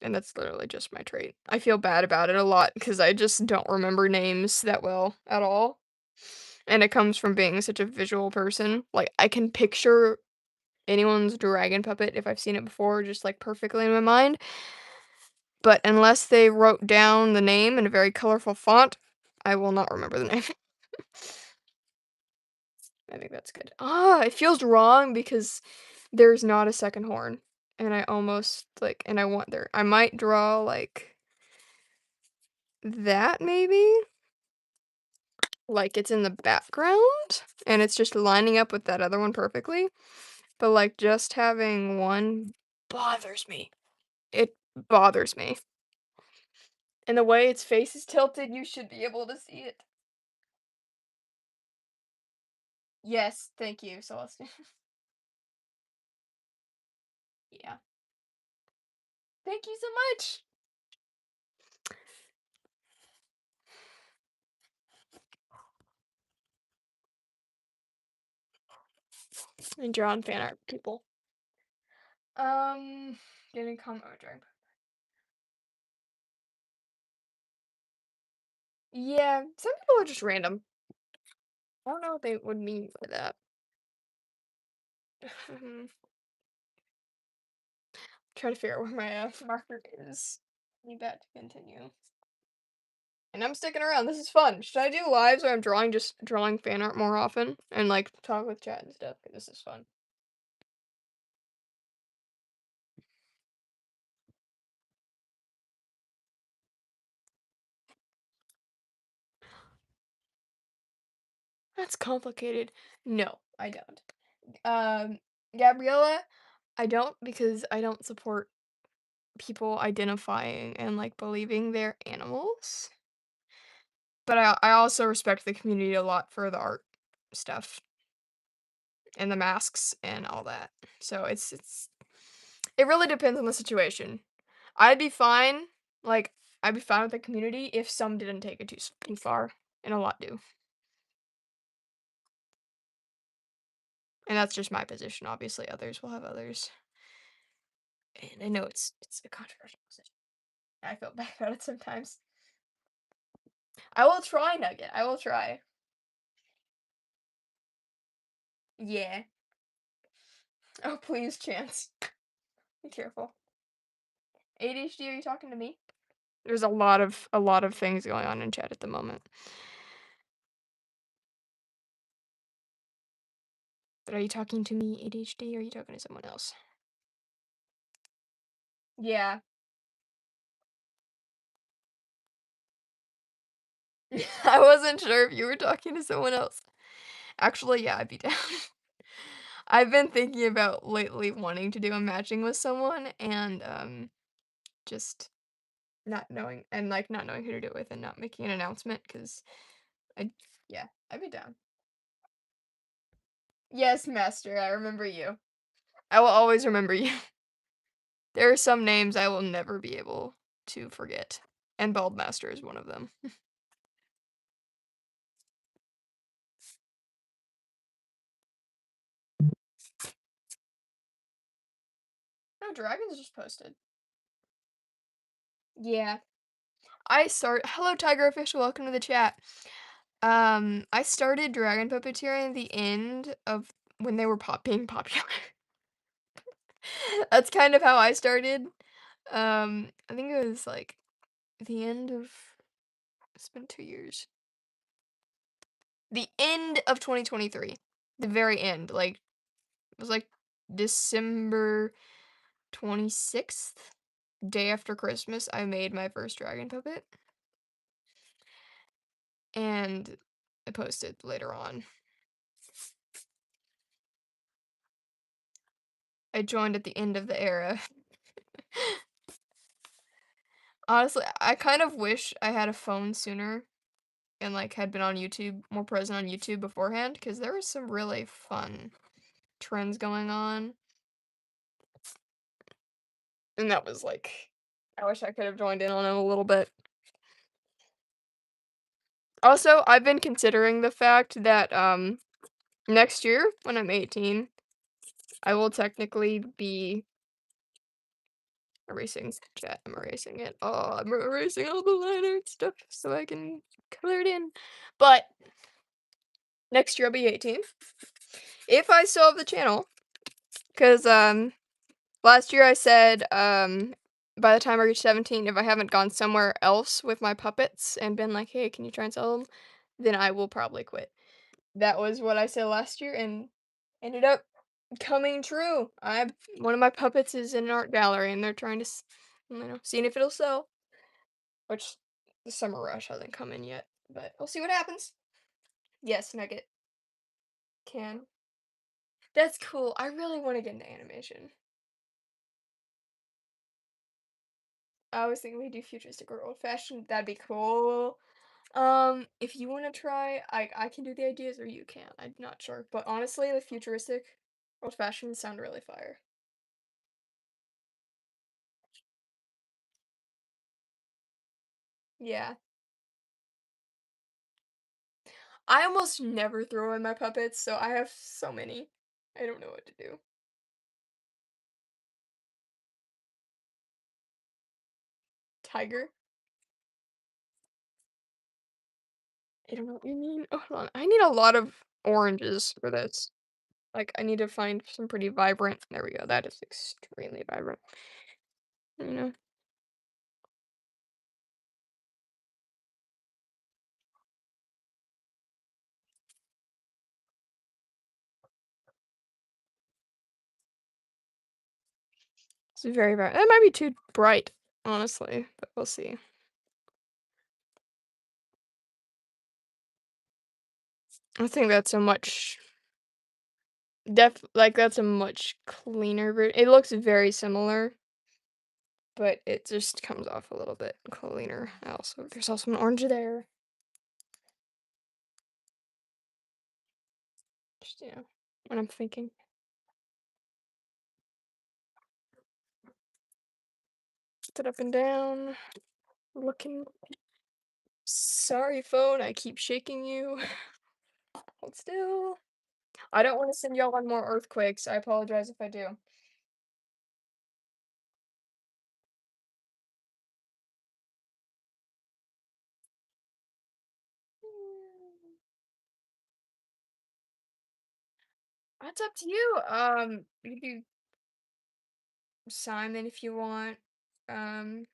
and that's literally just my trait. I feel bad about it a lot because I just don't remember names that well at all. And it comes from being such a visual person. Like, I can picture anyone's dragon puppet if I've seen it before, just like perfectly in my mind. But unless they wrote down the name in a very colorful font, I will not remember the name. I think that's good. Ah, it feels wrong because there's not a second horn. And I almost like, and I want there. I might draw like that maybe. Like it's in the background and it's just lining up with that other one perfectly. But like just having one bothers me. It bothers me. And the way its face is tilted, you should be able to see it. Yes, thank you, Celeste. Yeah. Thank you so much. And draw on fan art, people. Um, getting comment drawing. Yeah, some people are just random. I don't know what they would mean by that. Try to figure out where my marker is. Need that to continue. And I'm sticking around. This is fun. Should I do lives where I'm drawing fan art more often and like talk with chat and stuff? 'Cause this is fun. That's complicated. No, I don't. Um, Gabriella, I don't because I don't support people identifying and like believing they're animals. But I also respect the community a lot for the art stuff and the masks and all that. So it really depends on the situation. I'd be fine, like I'd be fine with the community if some didn't take it too far, and a lot do. And that's just my position. Obviously, others will have others. And I know it's a controversial position. I feel bad about it sometimes. I will try, Nugget. I will try. Yeah. Oh, please, Chance. Be careful. ADHD, are you talking to me? There's a lot of things going on in chat at the moment. But are you talking to me, ADHD, or are you talking to someone else? Yeah. I wasn't sure if you were talking to someone else. Actually, yeah, I'd be down. I've been thinking about lately wanting to do a matching with someone and just not knowing who to do it with and not making an announcement because I yeah, I'd be down. Yes, Master, I remember you. I will always remember you. There are some names I will never be able to forget, and Bald Master is one of them. No, Dragons just posted. Yeah. Hello Tiger Official, welcome to the chat. I started dragon puppeteering the end of when they were being popular. That's kind of how I started. I think it was like the end of it's been 2 years. The end of 2023. The very end, like, it was, like, December 26th, day after Christmas, I made my first dragon puppet, and I posted later on. I joined at the end of the era. Honestly, I kind of wish I had a phone sooner and, like, had been on YouTube more present on YouTube beforehand, because there was some really fun trends going on, and that was, like I wish I could have joined in on it a little bit. Also, I've been considering the fact that, next year, when I'm 18, I will technically be erasing chat. I'm erasing it. Oh, I'm erasing all the line art stuff so I can color it in. But next year I'll be 18. If I still have the channel, because last year I said by the time I reach 17, if I haven't gone somewhere else with my puppets and been like, hey, can you try and sell them, then I will probably quit. That was what I said last year, and ended up coming true. One of my puppets is in an art gallery, and they're trying to, seeing if it'll sell. Which the summer rush hasn't come in yet, but we'll see what happens. Yes, Nugget can. That's cool. I really want to get into animation. I was thinking we do futuristic or old fashioned. That'd be cool. If you want to try, I can do the ideas or you can. I'm not sure, but honestly, the futuristic, old fashioned sound really fire. Yeah. I almost never throw in my puppets, so I have so many. I don't know what to do. Tiger? I don't know what you mean. Oh, hold on. I need a lot of oranges for this. Like, I need to find some pretty vibrant. There we go. That is extremely vibrant. You know? It's very vibrant. That might be too bright, honestly, but we'll see. I think that's a much that's a much cleaner it looks very similar, but it just comes off a little bit cleaner. There's also an orange there. Just, what I'm thinking. Put it up and down. Looking. Sorry, phone. I keep shaking you. Hold still. I don't want to send y'all on more earthquakes. I apologize if I do. That's up to you. You can do Simon if you want. Um,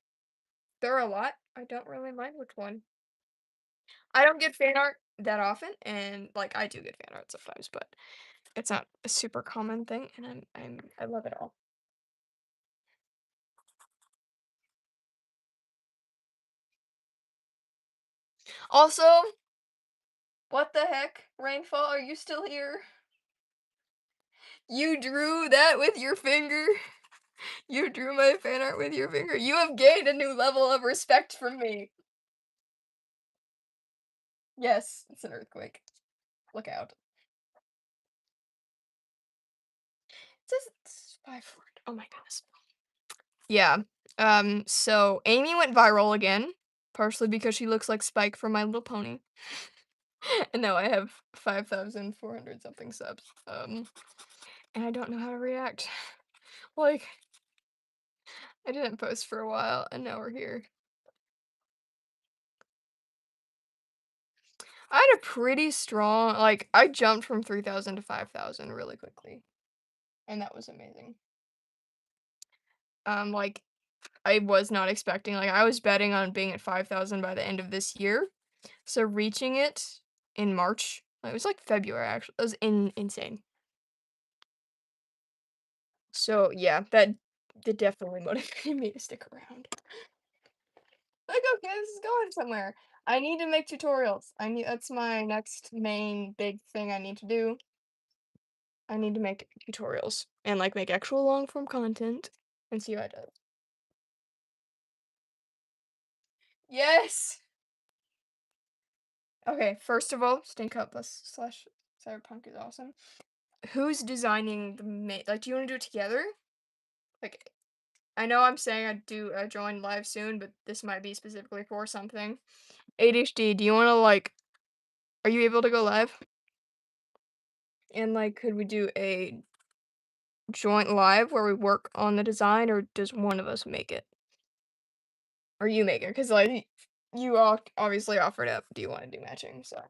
there are a lot. I don't really mind which one. I don't get fan art that often, and like I do get fan art sometimes, but it's not a super common thing, and I love it all. Also, what the heck, Rainfall? Are you still here? You drew that with your finger. You drew my fan art with your finger. You have gained a new level of respect from me. Yes, it's an earthquake. Look out. It says it's 5 Oh my goodness. Yeah. So Amy went viral again, partially because she looks like Spike from My Little Pony. And now I have 5,400 something subs. And I don't know how to react. Like, I didn't post for a while, and now we're here. I had a pretty strong, like, I jumped from 3,000 to 5,000 really quickly, and that was amazing. Like, I was not expecting, like, I was betting on being at 5,000 by the end of this year, so reaching it in March It was like February actually. It was insane. So yeah, that definitely motivated me to stick around. Like, okay, this is going somewhere. I need to make tutorials. That's my next main big thing I need to do. I need to make tutorials and like make actual long form content and see how it does. Yes. Okay, first of all, Stink Up slash Cyberpunk is awesome. Who's designing the like? Do you want to do it together? Like, I know I'm saying I'd do a join live soon, but this might be specifically for something. ADHD, do you want to like? Are you able to go live? And like, could we do a joint live where we work on the design, or does one of us make it? Or you make it? Because like, you all obviously offered up. Do you want to do matching? So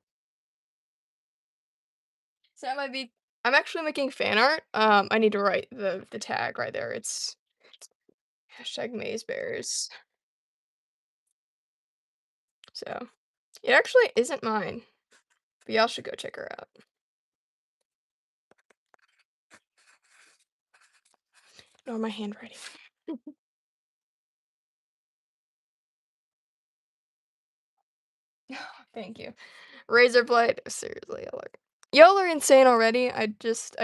that might be. I'm actually making fan art. I need to write the tag right there. It's hashtag maze bears. So it actually isn't mine, but y'all should go check her out. Oh, my handwriting. Thank you. Razor blade. Seriously, y'all are insane already. I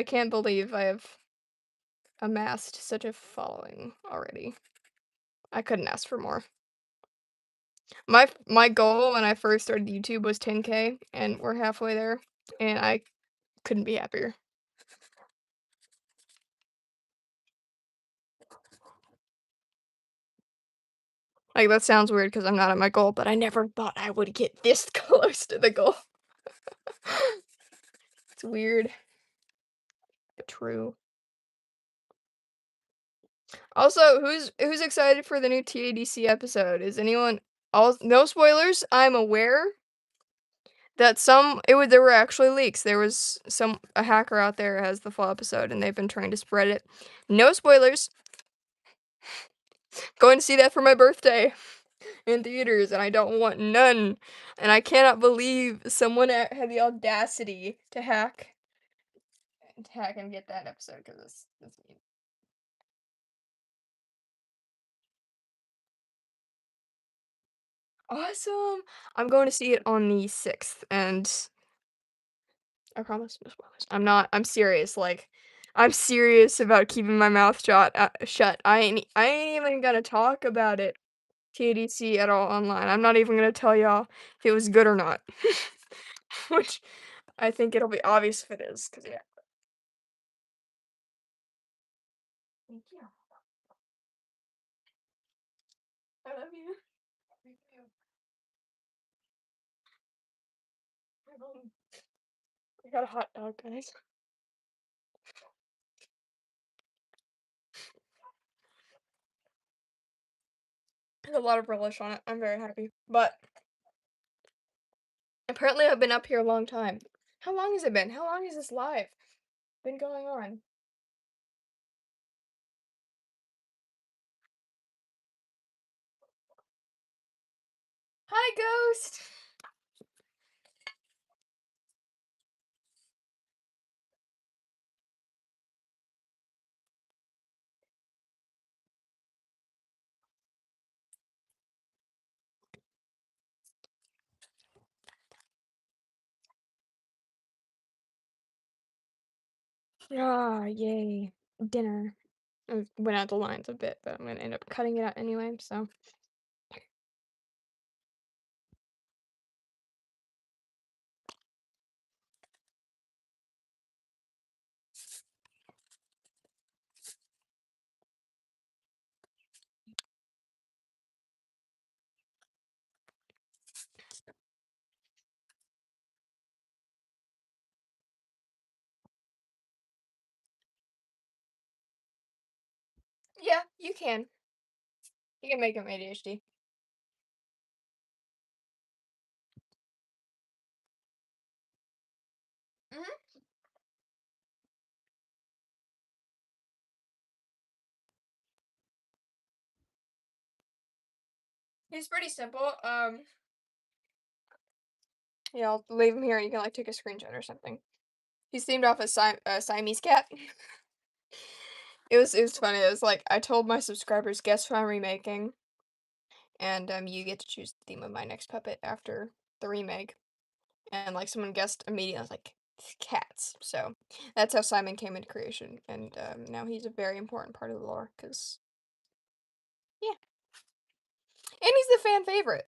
can't believe I have amassed such a following already. I couldn't ask for more. My goal when I first started YouTube was 10K, and we're halfway there, and I couldn't be happier. Like, that sounds weird because I'm not at my goal, but I never thought I would get this close to the goal. It's weird, but true. Also, who's excited for the new TADC episode? Is anyone all no spoilers? I'm aware that there were actually leaks. There was a hacker out there has the full episode and they've been trying to spread it. No spoilers. Going to see that for my birthday in theaters and I don't want none. And I cannot believe someone had the audacity to hack and get that episode because it's mean. Awesome. I'm going to see it on the 6th and I promise, no spoilers. I'm serious, like, I'm serious about keeping my mouth shut. I ain't even gonna talk about it, TADC, at all online. I'm not even gonna tell y'all if it was good or not. Which, I think it'll be obvious if it is, 'cause yeah. Thank you. I love you. Thank you. I got a hot dog, guys. There's a lot of relish on it. I'm very happy. But apparently I've been up here a long time. How long has it been? How long is this live been going on? Hi, Ghost! Ah, yay. Dinner. I went out the lines a bit, but I'm gonna end up cutting it out anyway, so. Yeah, you can. You can make him ADHD. Mhm. He's pretty simple. Yeah, I'll leave him here and you can like take a screenshot or something. He's themed off a Siamese cat. It was funny. It was like I told my subscribers, guess who I'm remaking, and you get to choose the theme of my next puppet after the remake. And like someone guessed immediately, I was like, cats. So that's how Simon came into creation, and now he's a very important part of the lore. Cause yeah, and he's the fan favorite.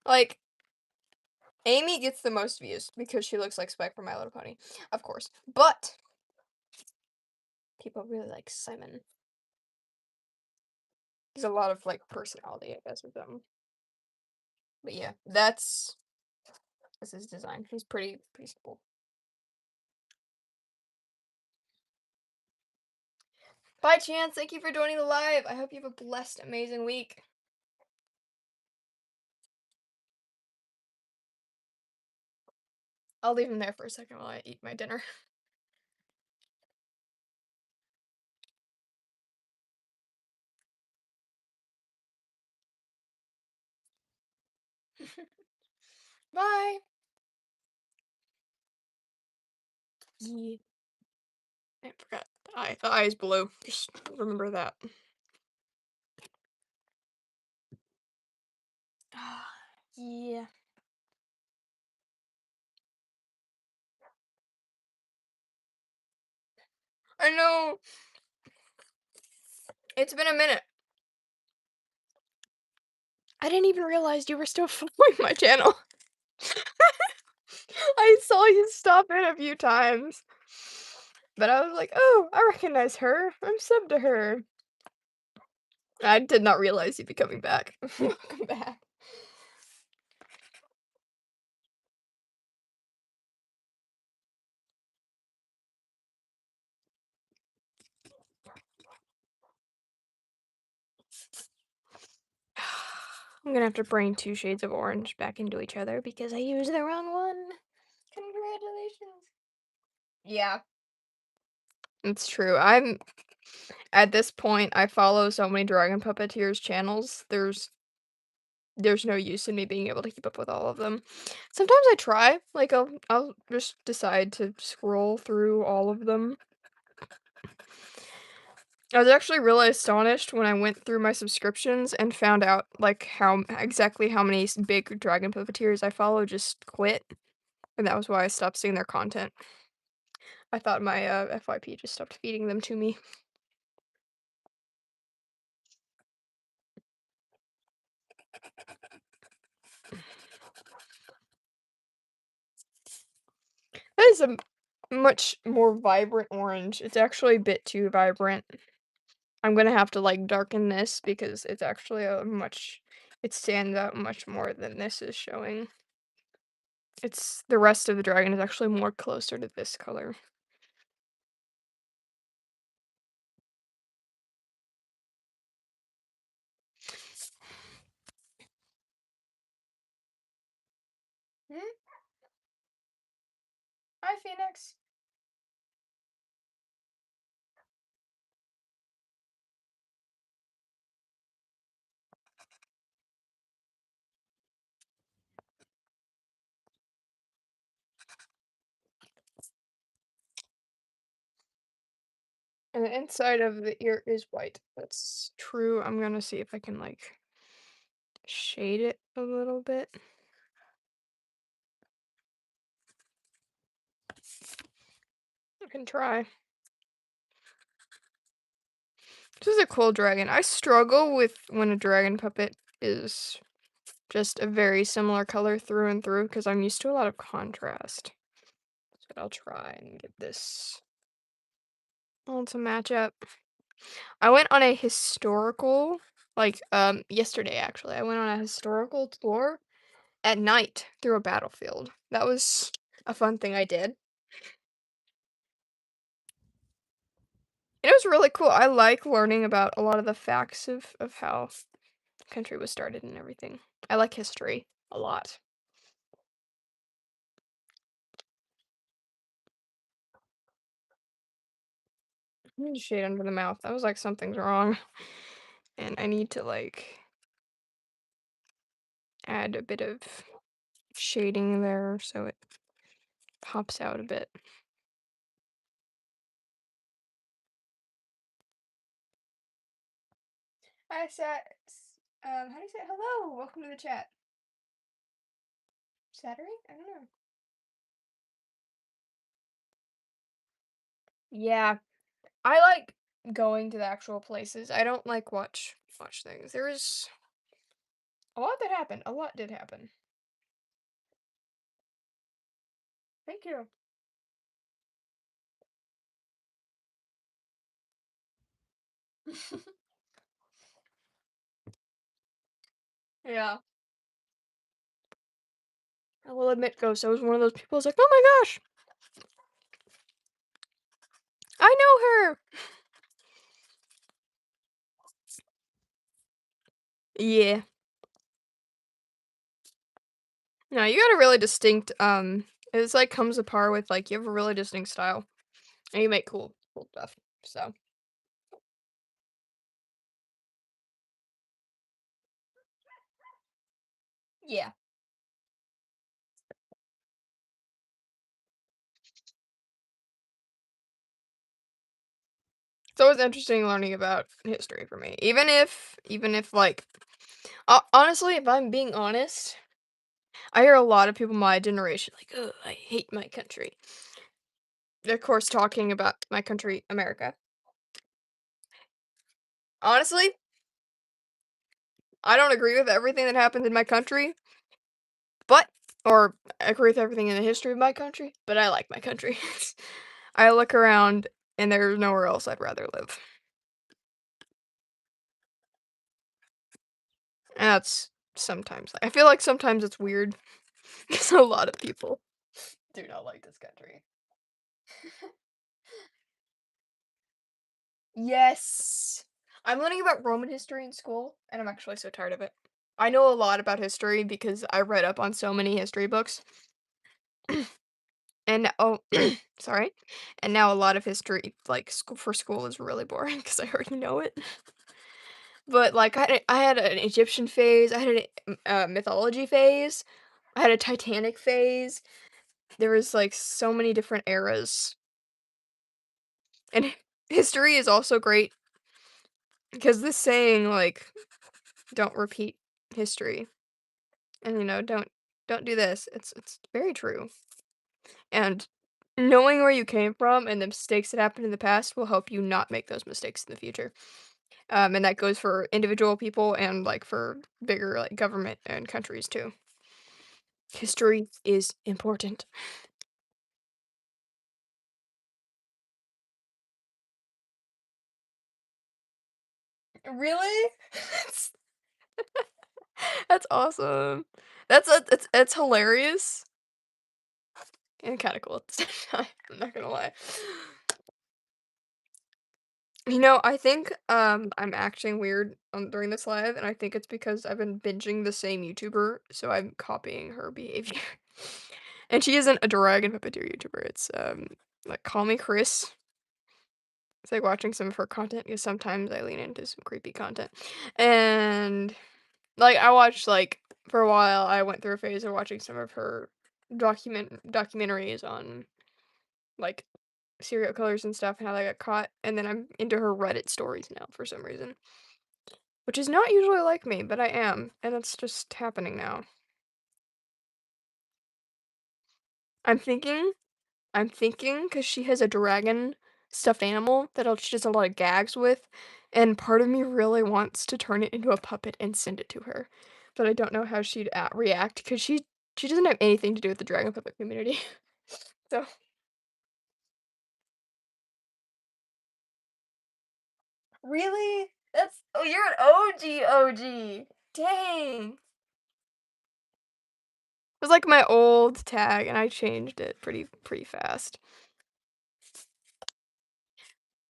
Like Amy gets the most views because she looks like Spike from My Little Pony, of course. But people really like Simon. There's a lot of like personality, I guess, with them. But yeah, that's his design. He's pretty simple. Bye, Chance. Thank you for joining the live. I hope you have a blessed, amazing week. I'll leave him there for a second while I eat my dinner. Bye. Yeah. I forgot the eye. The eye is blue. Just remember that. Yeah. I know. It's been a minute. I didn't even realize you were still following my channel. I saw you stop in a few times. But I was like, oh, I recognize her. I'm sub to her. I did not realize you'd be coming back. Welcome back. I'm gonna have to bring 2 shades of orange back into each other because I used the wrong one. Congratulations. Yeah. It's true. I'm at this point, I follow so many dragon puppeteers channels. There's no use in me being able to keep up with all of them. Sometimes I try, like I'll just decide to scroll through all of them. I was actually really astonished when I went through my subscriptions and found out like how exactly how many big dragon puppeteers I follow just quit, and that was why I stopped seeing their content. I thought my FYP just stopped feeding them to me. That is a much more vibrant orange. It's actually a bit too vibrant. I'm gonna have to like darken this because it's actually it stands out much more than this is showing. It's the rest of the dragon is actually more closer to this color. Hmm? Hi, Phoenix. And the inside of the ear is white. That's true. I'm gonna see if I can like shade it a little bit. I can try. This is a cool dragon. I struggle with when a dragon puppet is just a very similar color through and through because I'm used to a lot of contrast. But I'll try and get this all to match up. I went on a historical, like, yesterday actually. I went on a historical tour at night through a battlefield. That was a fun thing I did. It was really cool. I like learning about a lot of the facts of how the country was started and everything. I like history a lot. I need shade under the mouth. I was like, something's wrong. And I need to like add a bit of shading there so it pops out a bit. Hi, how do you say it? Hello, welcome to the chat. Saturday? I don't know. Yeah, I like going to the actual places. I don't like watch things. There is a lot that happened. A lot did happen. Thank you. Yeah. I will admit, Ghost, I was one of those people who's like, oh my gosh, I know her. Yeah. No, you got a really distinct, it's like comes apart with like you have a really distinct style. And you make cool stuff. So yeah. It's always interesting learning about history for me. Even if like honestly, if I'm being honest, I hear a lot of people my generation like, "Oh, I hate my country." Of course, talking about my country, America. Honestly, I don't agree with everything that happens in my country, but or agree with everything in the history of my country, but I like my country. I look around and there's nowhere else I'd rather live. And that's sometimes I feel like sometimes it's weird because a lot of people do not like this country. Yes. I'm learning about Roman history in school, and I'm actually so tired of it. I know a lot about history because I read up on so many history books. And oh, sorry. And now a lot of history, like school is really boring because I already know it. But like I had an Egyptian phase, I had a mythology phase, I had a Titanic phase. There was like so many different eras. And history is also great because this saying like don't repeat history and don't do this. It's very true. And knowing where you came from and the mistakes that happened in the past will help you not make those mistakes in the future. And that goes for individual people and like for bigger like government and countries too. History is important. Really? That's that's awesome. It's hilarious and kind of cool at the same time. I'm not gonna lie. I think I'm acting weird during this live, and I think it's because I've been binging the same YouTuber, so I'm copying her behavior. And she isn't a dragon puppeteer YouTuber. It's like Call Me Chris. It's like watching some of her content because sometimes I lean into some creepy content. And like I watched like for a while I went through a phase of watching some of her documentaries on like serial killers and stuff and how they got caught, and then I'm into her Reddit stories now for some reason. Which is not usually like me, but I am, and it's just happening now. I'm thinking I'm thinking because she has a dragon stuffed animal that she does a lot of gags with, and part of me really wants to turn it into a puppet and send it to her, but I don't know how she'd react because she doesn't have anything to do with the dragon puppet community. So really, you're an OG OG. Dang, it was like my old tag, and I changed it pretty fast.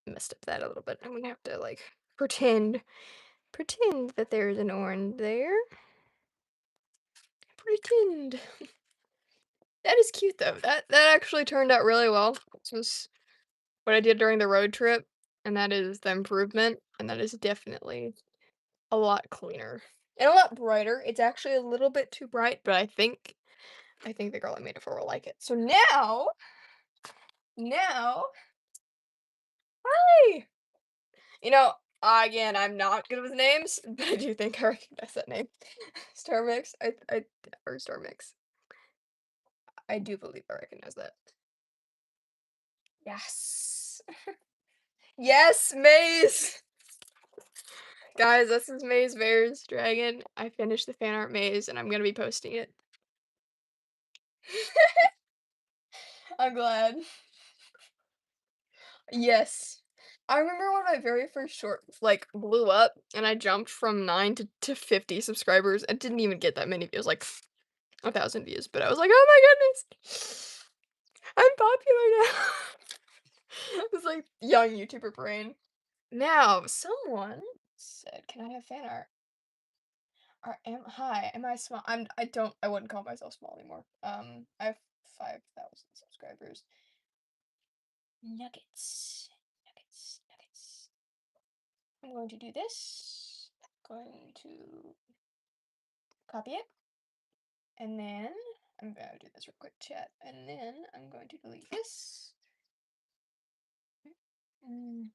Messed up that a little bit. I'm gonna have to like pretend that there's an orange there. Pretend. That is cute though. That actually turned out really well. This was what I did during the road trip, and that is the improvement, and that is definitely a lot cleaner and a lot brighter. It's actually a little bit too bright, but I think I think the girl I made it for will like it. So now, hi! You know, again, I'm not good with names, but I do think I recognize that name. Star Mix, or Star Mix. I do believe I recognize that. Yes. Yes, Maze! Guys, this is Maze Bear's Dragon. I finished the fan art maze and I'm gonna be posting it. I'm glad. Yes. I remember when my very first short like blew up and I jumped from 9 to 50 subscribers. I didn't even get that many views, like 1,000 views, but I was like, oh my goodness, I'm popular now. It was like young YouTuber brain. Now, someone said, can I have fan art? Am I small? I wouldn't call myself small anymore. I have 5,000 subscribers. Nuggets. Nuggets. Nuggets. I'm going to do this. Going to copy it. And then I'm going to do this real quick, chat. And then I'm going to delete this. And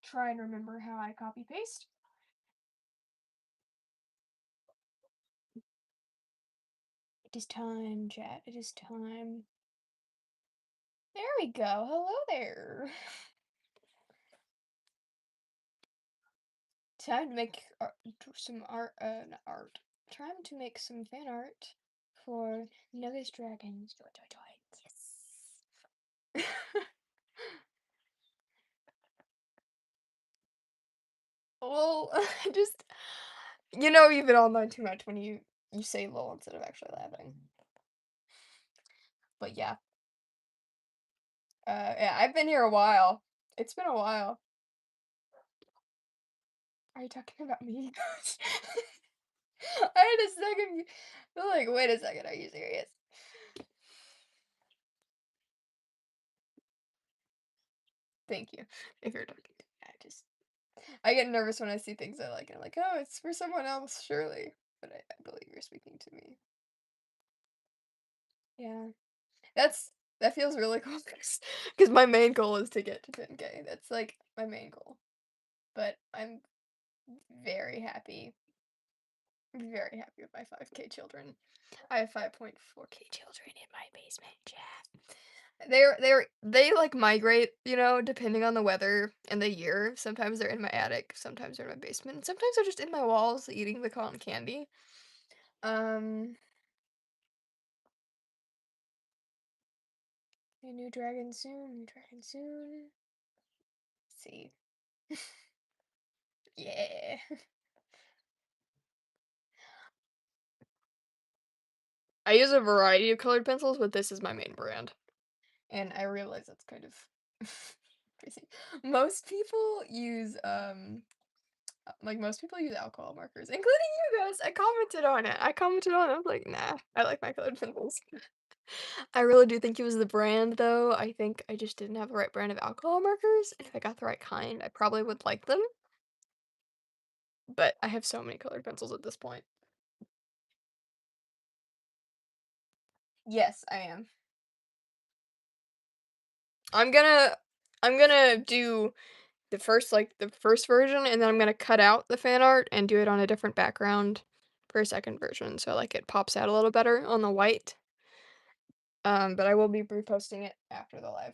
try and remember how I copy paste. It is time, chat. It is time. There we go. Hello there. Time to make some art, not art. Time to make some fan art for VirtuesDragons. Joy, joy, joy. Yes. Well, just you've been online too much when you say lol instead of actually laughing. But yeah, yeah, I've been here a while. It's been a while. Are you talking about me? I had a second. I'm like, wait a second. Are you serious? Thank you. If you're talking to me, I get nervous when I see things I like, and I'm like, oh, it's for someone else, surely. But I believe you're speaking to me. Yeah, that feels really cool because my main goal is to get to 10K. That's like my main goal. But I'm very happy, very happy with my 5K children. I have 5.4K children in my basement. Yeah. They like migrate, depending on the weather and the year. Sometimes they're in my attic, sometimes they're in my basement, and sometimes they're just in my walls eating the cotton candy. Um, a new dragon soon, new dragon soon. Let's see. Yeah. I use a variety of colored pencils, but this is my main brand. And I realize that's kind of crazy. Most people use most people use alcohol markers, including you guys. I commented on it. I was like, nah, I like my colored pencils. I really do think it was the brand, though. I think I just didn't have the right brand of alcohol markers. And if I got the right kind, I probably would like them. But I have so many colored pencils at this point. Yes, I am. I'm gonna do the first version, and then I'm gonna cut out the fan art and do it on a different background for a second version, so like it pops out a little better on the white. But I will be reposting it after the live.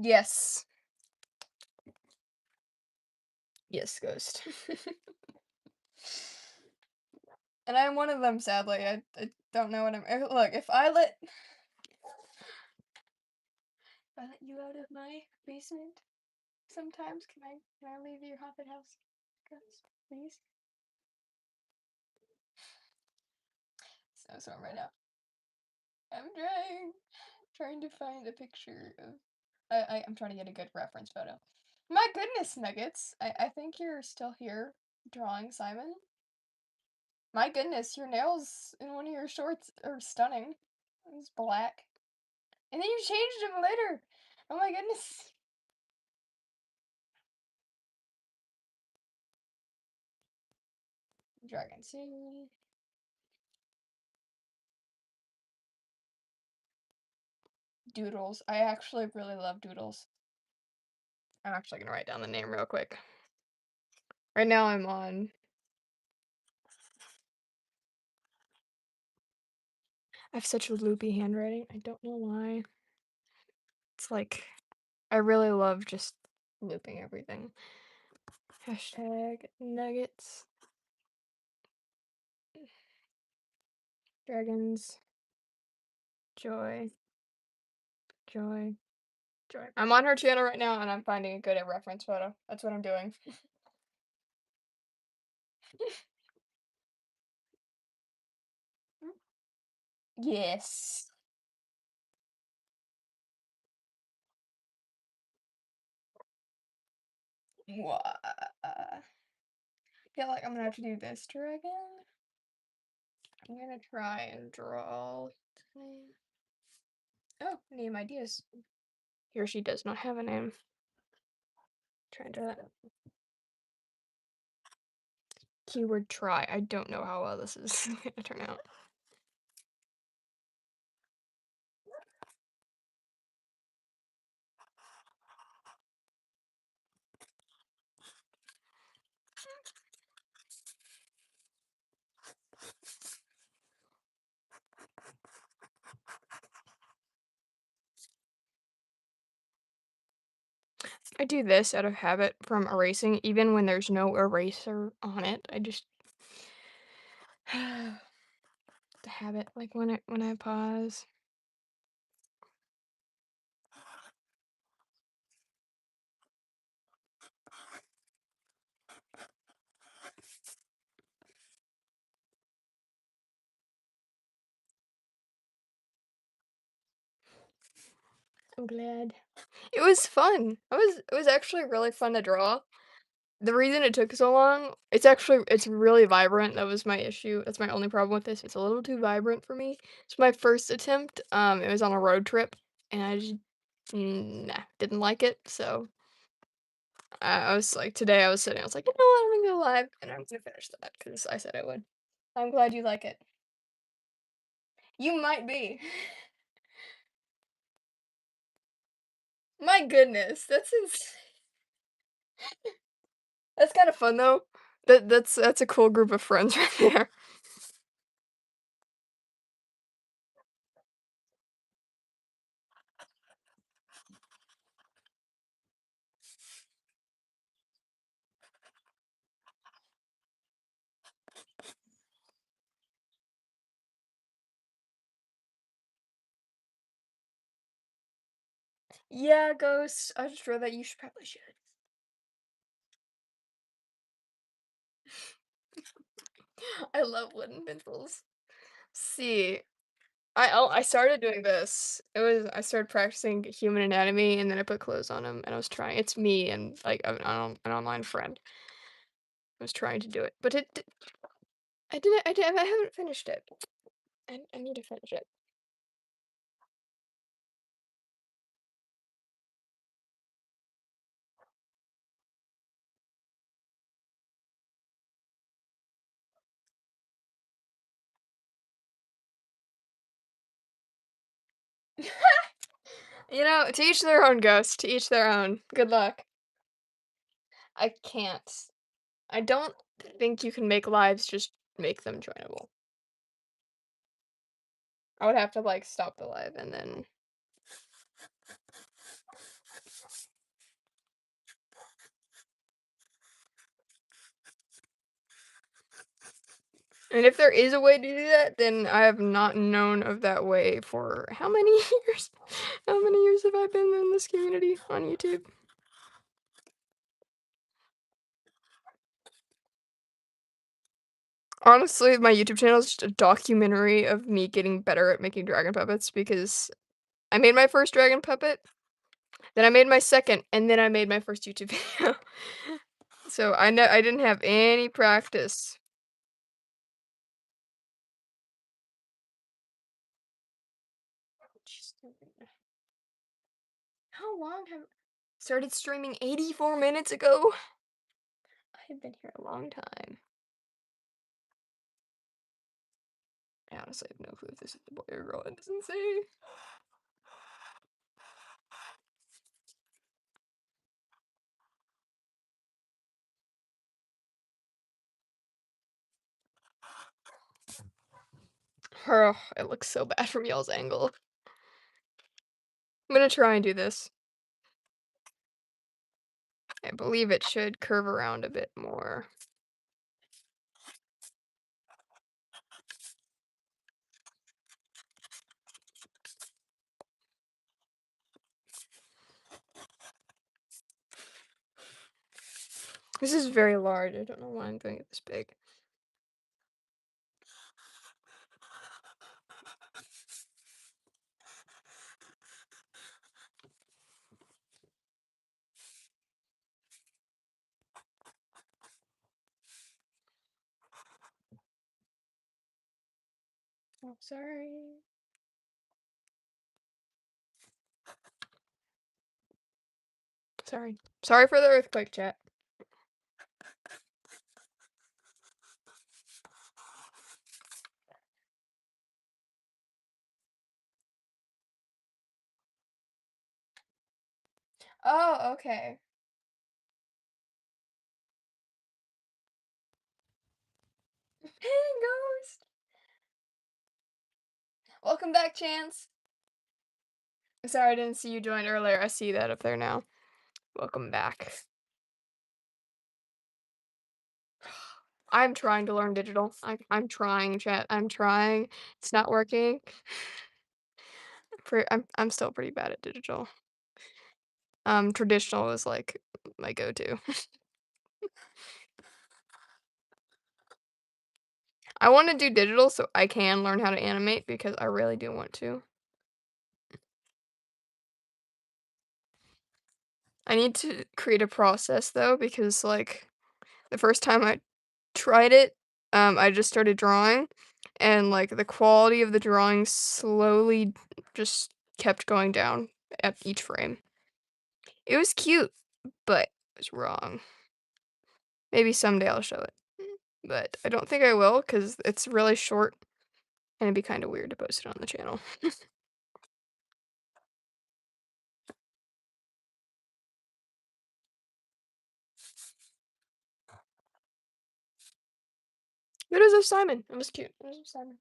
Yes. Yes, Ghost. And I'm one of them, sadly. I don't know what look, if I let you out of my basement sometimes, can I leave your haunted house? Ghost, please? Snowstorm right now. I'm trying to find a picture of I'm trying to get a good reference photo. My goodness, Nuggets. I think you're still here drawing Simon. My goodness, your nails in one of your shorts are stunning. It's black. And then you changed them later. Oh my goodness. Dragon soon. Doodles. I actually really love Doodles. I'm actually gonna write down the name real quick. Right now I'm on. I have such a loopy handwriting. I don't know why. It's like I really love just looping everything. Hashtag nuggets. Dragons. Joy. Joy. Joy. I'm on her channel right now and I'm finding a good reference photo. That's what I'm doing. Yes. What? I feel like I'm gonna have to do this dragon. I'm gonna try and draw. Oh, name ideas. He or she does not have a name. Try and draw that. Keyword try. I don't know how well this is gonna turn out. I do this out of habit from erasing, even when there's no eraser on it. I just the habit, like when I pause. I'm glad. It was fun. It was actually really fun to draw. The reason it took so long, it's really vibrant. That was my issue. That's my only problem with this. It's a little too vibrant for me. It's my first attempt. It was on a road trip, and I just nah, didn't like it. So I was like, today I was sitting, I was like, you know what, I'm gonna go live, and I'm gonna finish that because I said I would. I'm glad you like it. You might be. My goodness, that's kind of fun though. That's a cool group of friends right there. Yeah, Ghost. I just wrote that you should probably should. I love wooden pencils. See, I started doing this. I started practicing human anatomy, and then I put clothes on them, and I was trying. It's me and like an online friend. I was trying to do it, but I didn't. I haven't finished it. I need to finish it. You know, to each their own, Ghost. To each their own. Good luck. I can't. I don't think you can make lives just make them joinable. I would have to like stop the live and then. And if there is a way to do that, then I have not known of that way for how many years? How many years have I been in this community on YouTube? Honestly, my YouTube channel is just a documentary of me getting better at making dragon puppets because I made my first dragon puppet, then I made my second, and then I made my first YouTube video. So I didn't have any practice. How long have started streaming 84 minutes ago? I have been here a long time. I honestly have no clue if this is a boy or girl. It doesn't say. Oh, it looks so bad from y'all's angle. I'm gonna try and do this. I believe it should curve around a bit more. This is very large. I don't know why I'm doing it this big. Oh, sorry. Sorry. Sorry for the earthquake, chat. Oh, okay. Hey, Ghost! Welcome back, Chance. Sorry I didn't see you join earlier. I see that up there now. Welcome back. I'm trying to learn digital. I'm trying, chat. I'm trying. It's not working. I'm still pretty bad at digital. Traditional is like my go-to. I want to do digital so I can learn how to animate because I really do want to. I need to create a process though because like the first time I tried it, I just started drawing and like the quality of the drawing slowly just kept going down at each frame. It was cute, but it was wrong. Maybe someday I'll show it. But I don't think I will because it's really short and it'd be kind of weird to post it on the channel. Videos of Simon. It was cute. Videos of Simon.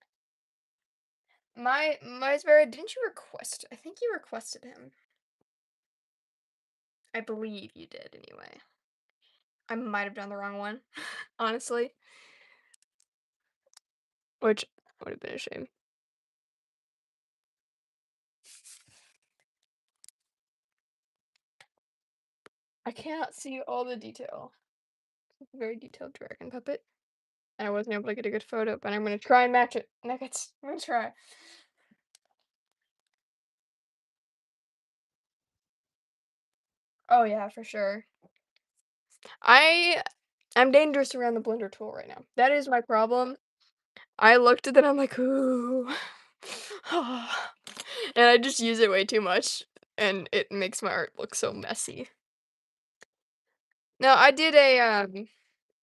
My Vera, didn't you request? I think you requested him. I believe you did anyway. I might have done the wrong one, honestly. Which would have been a shame. I cannot see all the detail. It's a very detailed dragon puppet. And I wasn't able to get a good photo, but I'm gonna try and match it. Nuggets. I'm gonna try. Oh yeah, for sure. I'm dangerous around the blender tool right now. That is my problem. I looked at it, I'm like, ooh. And I just use it way too much, and it makes my art look so messy. Now, I did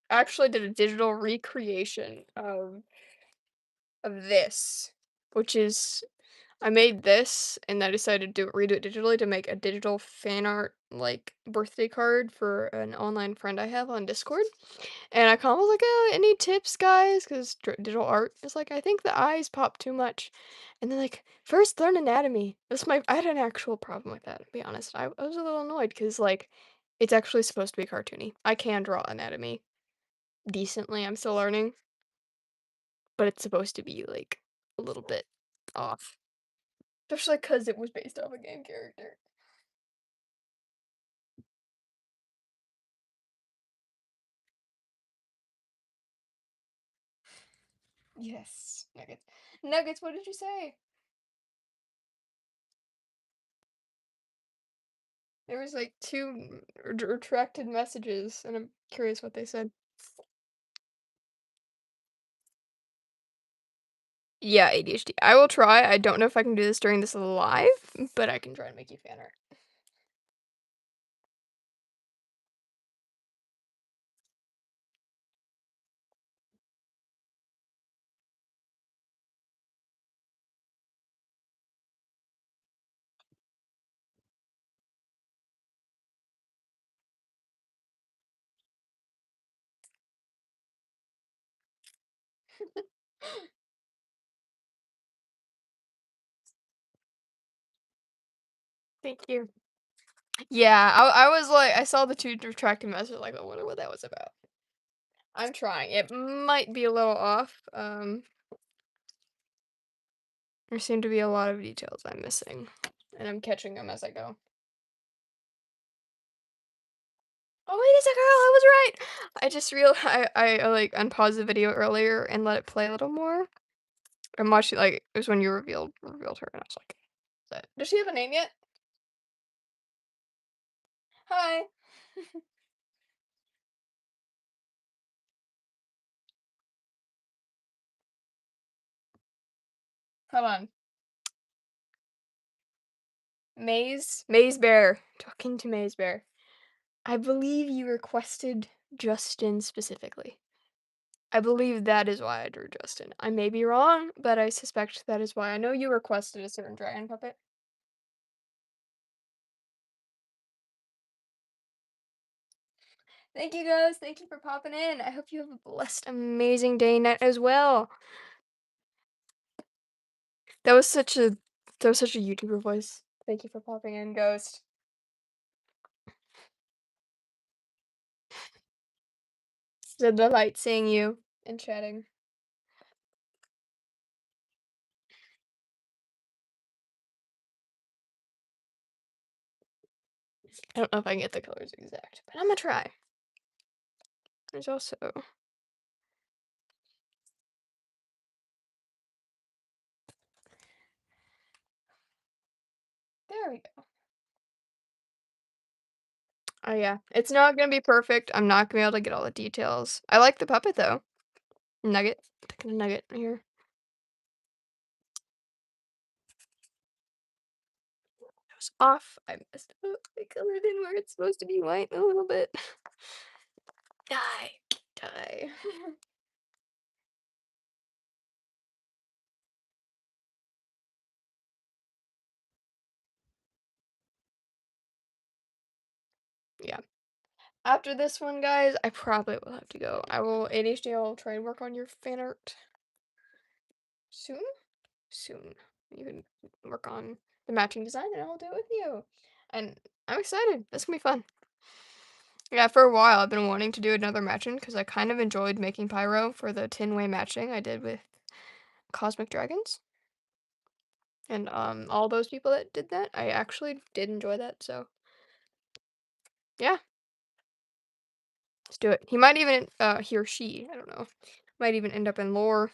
actually did a digital recreation of this, which is I made this and I decided to redo it digitally to make a digital fan art like birthday card for an online friend I have on Discord. And I kind of was like, oh, any tips, guys? Because digital art is like, I think the eyes pop too much. And then like, first learn anatomy. I had an actual problem with that, to be honest. I was a little annoyed because like, it's actually supposed to be cartoony. I can draw anatomy decently. I'm still learning, but it's supposed to be like a little bit off. Especially because it was based off a game character. Yes. Nuggets. Nuggets, what did you say? There was like two retracted messages, and I'm curious what they said. Yeah, ADHD. I will try. I don't know if I can do this during this live, but I can try and make you fan art. Thank you. Yeah, I was like, I saw the two retracted messages, like, I wonder what that was about. I'm trying. It might be a little off. There seem to be a lot of details I'm missing, and I'm catching them as I go. Oh, wait, it's a girl. I was right. I just real I like unpaused the video earlier and let it play a little more. I'm watching like it was when you revealed her, and I was like, does she have a name yet? Hi. Hold on. Maze Bear. Talking to Maze Bear. I believe you requested Justin specifically. I believe that is why I drew Justin. I may be wrong, but I suspect that is why. I know you requested a certain dragon puppet. Thank you guys. Thank you for popping in. I hope you have a blessed, amazing day night as well. That was such a YouTuber voice. Thank you for popping in, Ghost. It's a delight seeing you and chatting. I don't know if I can get the colors exact, but I'm gonna try. There's also there we go. Oh yeah, it's not gonna be perfect. I'm not gonna be able to get all the details. I like the puppet though. Nugget, picking a nugget here. It was off. I messed up. I colored in where it's supposed to be white a little bit. Die, die. Yeah. After this one, guys, I probably will have to go. I will ADHD. I'll try and work on your fan art soon. Soon. You can work on the matching design, and I'll do it with you. And I'm excited. This can be fun. Yeah, for a while I've been wanting to do another matching because I kind of enjoyed making pyro for the 10-way matching I did with Cosmic Dragons. And all those people that did that, I actually did enjoy that, so yeah. Let's do it. He might even he or she, I don't know, might even end up in lore.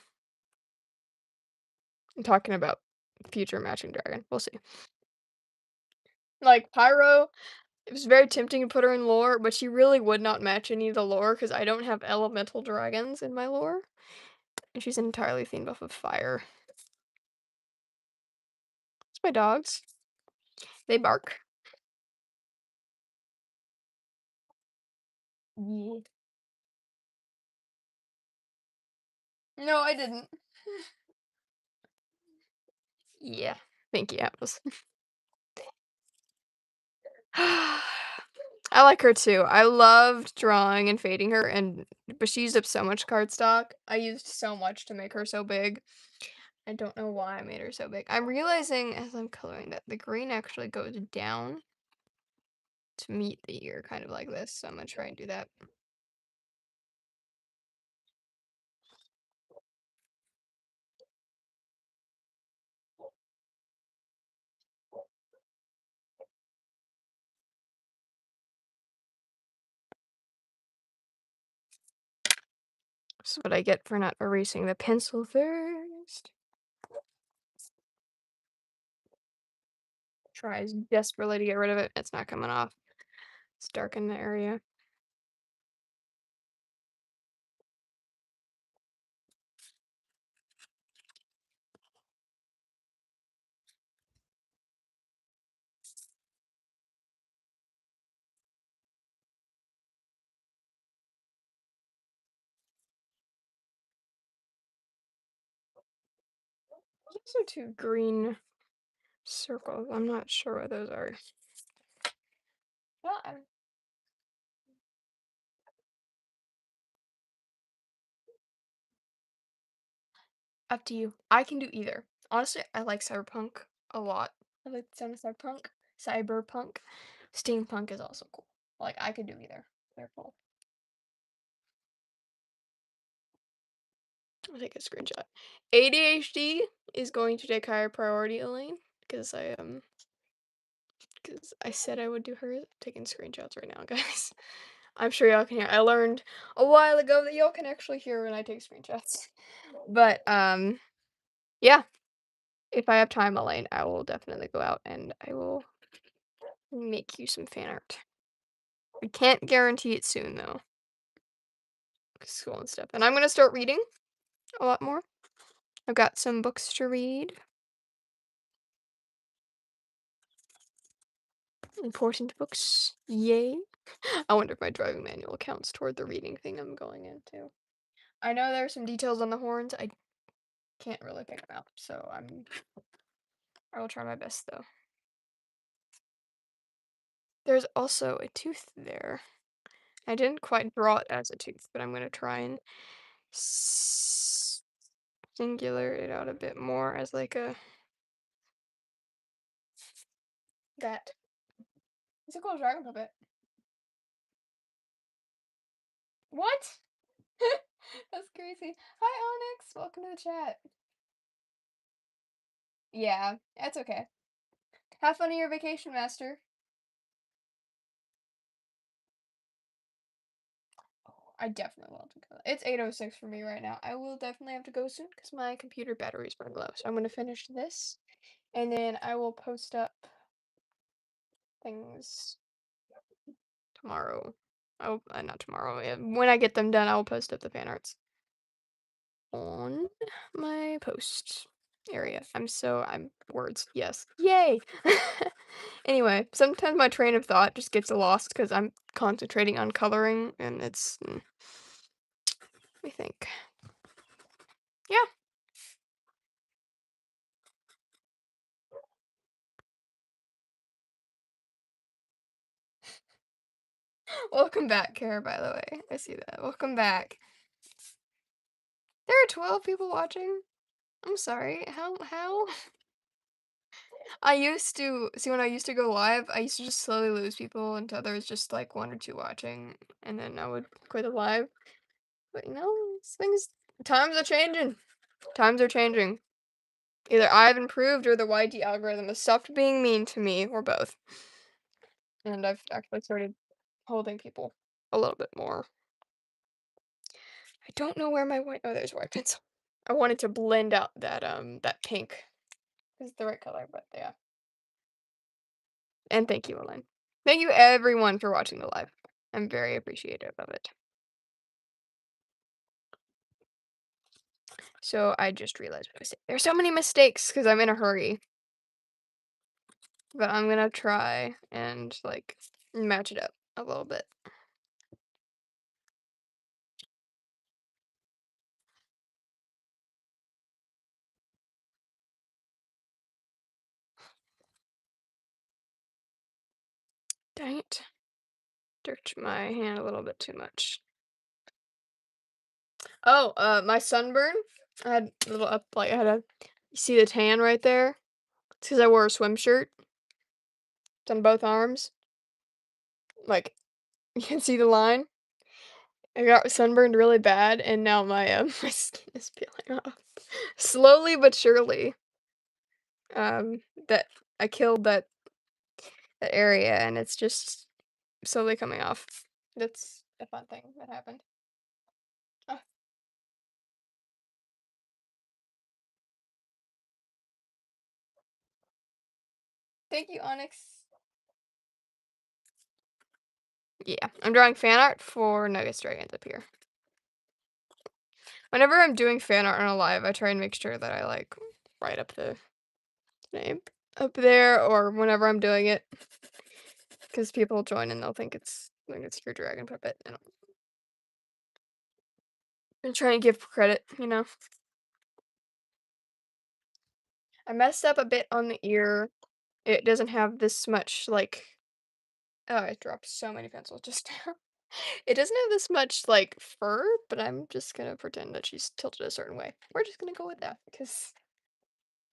I'm talking about future matching dragon. We'll see. Like Pyro, it was very tempting to put her in lore, but she really would not match any of the lore because I don't have elemental dragons in my lore. And she's entirely themed off of fire. It's my dogs. They bark. Yeah. No, I didn't. Yeah. Thank you, Atlas. I like her too. I loved drawing and fading her, but she used up so much cardstock. I used so much to make her so big. I don't know why I made her so big. I'm realizing as I'm coloring that the green actually goes down to meet the ear, kind of like this. So I'm gonna try and do that. This is what I get for not erasing the pencil first. Tries desperately to get rid of it. It's not coming off. It's dark in the area. Those are two green circles. I'm not sure what those are. Well, Up to you. I can do either. Honestly, I like cyberpunk a lot. I like the sound of cyberpunk. Cyberpunk. Steampunk is also cool. Like, I could do either. They're cool. I'll take a screenshot. ADHD is going to take higher priority, Elaine, because I said I would do her taking screenshots right now, guys. I'm sure y'all can hear. I learned a while ago that y'all can actually hear when I take screenshots. But yeah, if I have time, Elaine, I will definitely go out and I will make you some fan art. I can't guarantee it soon though, 'cause school and stuff. And I'm gonna start reading a lot more. I've got some books to read. Important books. Yay. I wonder if my driving manual counts toward the reading thing I'm going into. I know there are some details on the horns. I can't really pick them out, so I will try my best though. There's also a tooth there. I didn't quite draw it as a tooth, but I'm gonna try and singular it out a bit more as like a that. It's a cool dragon puppet. What? That's crazy. Hi Onyx, welcome to the chat. Yeah, that's okay. Have fun on your vacation, Master. I definitely want to go. It's 8:06 for me right now. I will definitely have to go soon because my computer battery's running low. So I'm gonna finish this, and then I will post up things tomorrow. Oh, not tomorrow. When I get them done, I will post up the fan arts on my post area. I'm words. Yes. Yay! Anyway, sometimes my train of thought just gets lost because I'm concentrating on coloring, and it's. Let me think. Yeah. Welcome back, Kara, by the way. I see that. Welcome back. There are 12 people watching. I'm sorry. How? I used to see when I used to go live, I used to just slowly lose people until there was just like one or two watching, and then I would quit the live. But times are changing. Times are changing. Either I've improved or the YT algorithm has stopped being mean to me, or both. And I've actually started holding people a little bit more. I don't know where my white. Oh, there's white pencil. I wanted to blend out that pink. Is the right color, but yeah. And thank you, Elaine. Thank you everyone for watching the live. I'm very appreciative of it. So I just realized what I said. There's so many mistakes because I'm in a hurry. But I'm gonna try and like match it up a little bit. Dang it. Dirt my hand a little bit too much. Oh, my sunburn. I had a little up like I had a you see the tan right there? It's because I wore a swim shirt. It's on both arms. Like you can see the line. I got sunburned really bad and now my my skin is peeling off. Slowly but surely. That I killed that area and it's just slowly coming off. That's a fun thing that happened. Oh, thank you, Onyx. Yeah, I'm drawing fan art for VirtuesDragons up here. Whenever I'm doing fan art on a live, I try and make sure that I like write up the name up there or whenever I'm doing it. Because people join and they'll think it's your dragon puppet. And try and give credit, you know. I messed up a bit on the ear. It doesn't have this much like oh, I dropped so many pencils just now. It doesn't have this much, like, fur, but I'm just gonna pretend that she's tilted a certain way. We're just gonna go with that because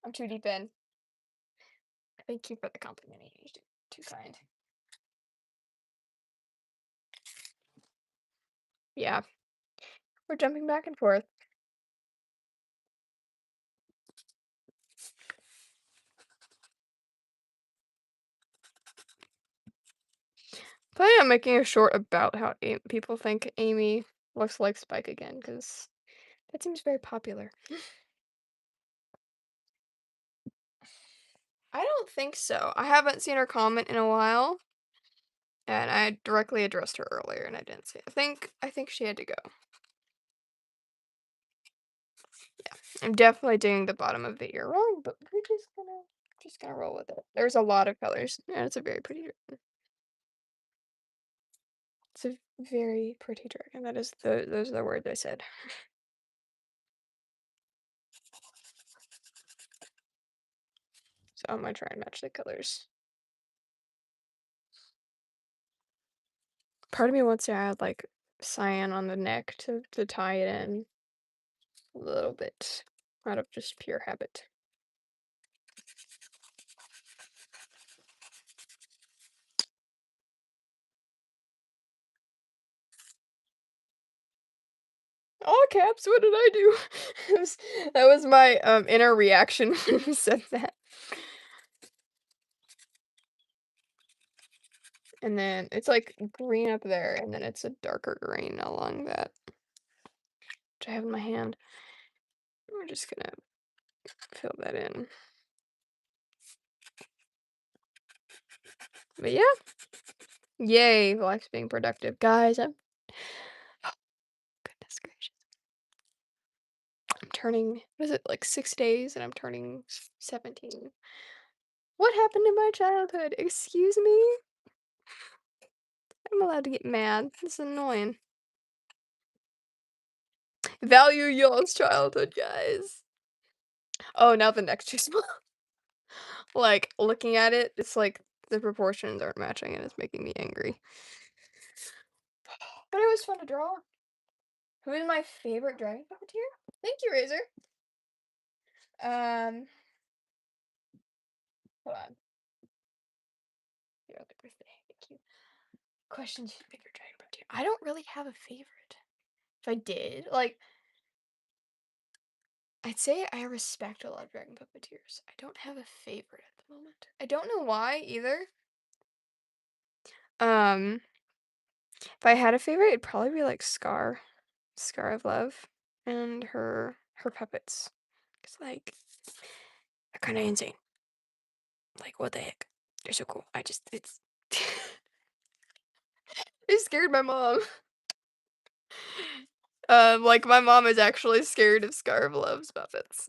I'm too deep in. Thank you for the compliment, you're too kind. Yeah, we're jumping back and forth. Planning on making a short about how people think Amy looks like Spike again, because that seems very popular. I don't think so. I haven't seen her comment in a while, and I directly addressed her earlier, and I didn't see it. I think she had to go. I'm definitely doing the bottom of the ear wrong, but we're just gonna roll with it. There's a lot of colors, and it's a very pretty dragon. It's a very pretty dragon. That is those are the words I said. So I'm gonna try and match the colors. Part of me wants to add like cyan on the neck to tie it in a little bit out of just pure habit. All caps, what did I do? That was my inner reaction when you said that. And then it's like green up there, and then it's a darker green along that, which I have in my hand. We're just gonna fill that in. But yeah, yay, life's being productive, guys. I'm goodness gracious. I'm turning, what is it, like 6 days, and I'm turning 17. What happened in my childhood? Excuse me? I'm allowed to get mad. This is annoying. Value y'all's childhood, guys. Oh, now the next too small. Like, looking at it, it's like the proportions aren't matching and it's making me angry. But it was fun to draw. Who is my favorite dragon puppeteer? Thank you, Razor. Hold on. Your other birthday. Thank you. Questions, favorite dragon puppeteer. I don't really have a favorite. If I did, like, I'd say I respect a lot of dragon puppeteers. I don't have a favorite at the moment. I don't know why either. Um, if I had a favorite, it'd probably be like Scar of Love, and her puppets. Cause like they're kind of insane. Like what the heck? They're so cool. It's. It scared my mom. Like my mom is actually scared of Scar of Love's puppets,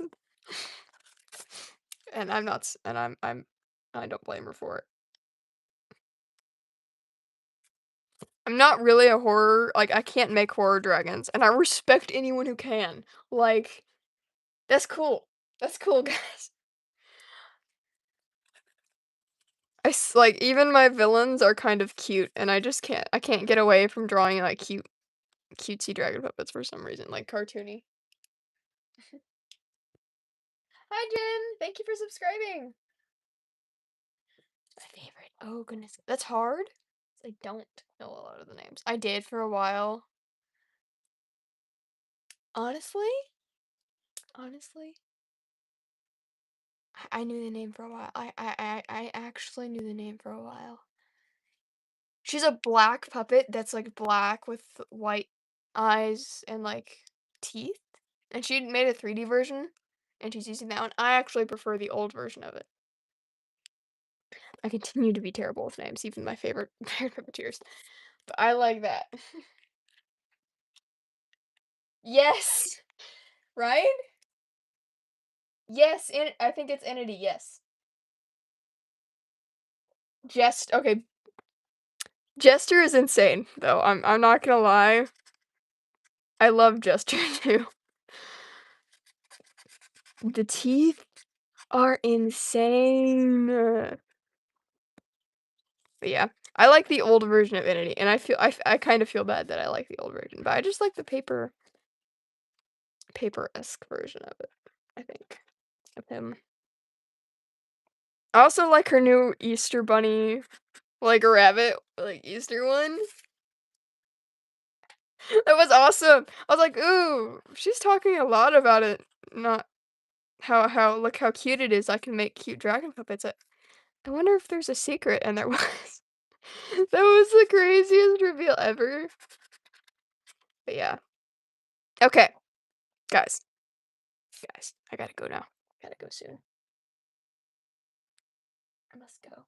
and I'm not. And I don't blame her for it. I'm not really a horror, like, I can't make horror dragons, and I respect anyone who can. Like, that's cool. That's cool, guys. Like, even my villains are kind of cute, and I can't get away from drawing, like, cutesy dragon puppets for some reason, like, cartoony. Hi, Jen! Thank you for subscribing! My favorite. Oh, goodness. That's hard. I don't know a lot of the names. I did for a while. Honestly? Honestly? I knew the name for a while. I actually knew the name for a while. She's a black puppet that's like black with white eyes and like teeth. And she made a 3D version and she's using that one. I actually prefer the old version of it. I continue to be terrible with names, even my favorite puppeteers. But I like that. Yes! Right? Yes, I think it's Entity, yes. Okay. Jester is insane, though. I'm not gonna lie. I love Jester too. The teeth are insane. But yeah, I like the old version of Entity, and I kind of feel bad that I like the old version, but I just like the paper-esque version of it, I think, of him. I also like her new Easter bunny, like a rabbit, like Easter one. That was awesome. I was like, "Ooh, she's talking a lot about it, not how look how cute it is. I can make cute dragon puppets." I wonder if there's a secret, and there was. That was the craziest reveal ever. But yeah. Okay, guys. Guys, I gotta go now. Gotta go soon. I must go.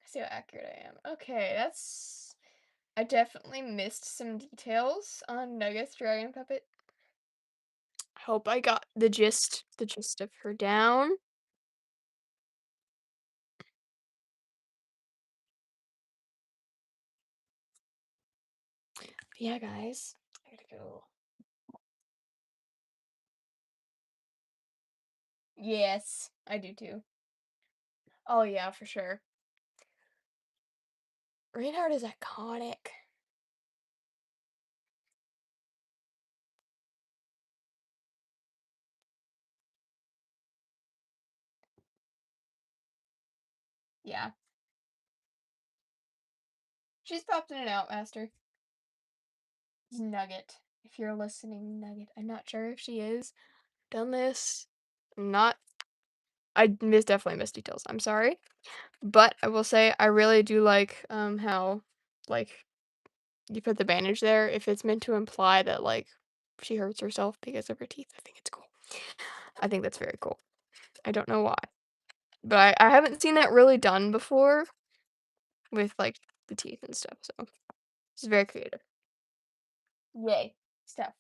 See how accurate I am. Okay, that's. I definitely missed some details on Nugget's dragon puppet. I hope I got the gist of her down. Yeah, guys, I gotta go. Yes, I do too. Oh yeah, for sure. Reinhardt is iconic. Yeah. She's popped in and out, Master. Nugget. If you're listening, Nugget. I'm not sure if she is. Done this. Not. Definitely missed details. I'm sorry. But I will say I really do like how like you put the bandage there if it's meant to imply that like she hurts herself because of her teeth. I think it's cool. I think that's very cool. I don't know why. But I haven't seen that really done before with like the teeth and stuff, so it's very creative. Yay. Stuff.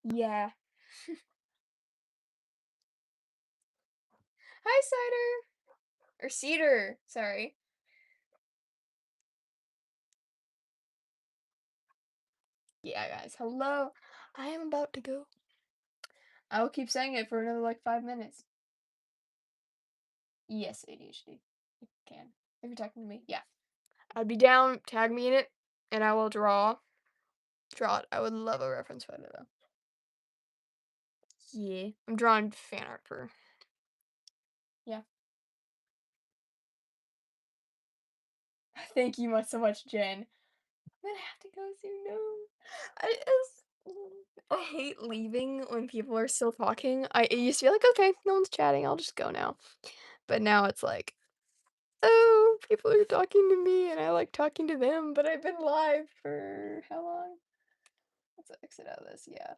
Yeah. Hi, Cider. Or Cedar, sorry. Yeah, guys. Hello. I am about to go. I will keep saying it for another like 5 minutes. Yes, ADHD. You can. If you're talking to me, yeah. I'd be down, tag me in it, and I will draw it. I would love a reference photo though. Yeah. I'm drawing fan art for. Yeah. Thank you so much, Jen. I'm gonna have to go soon. No. I hate leaving when people are still talking. It used to be like, okay, no one's chatting, I'll just go now. But now it's like, oh, people are talking to me and I like talking to them, but I've been live for how long? Let's exit out of this, yeah.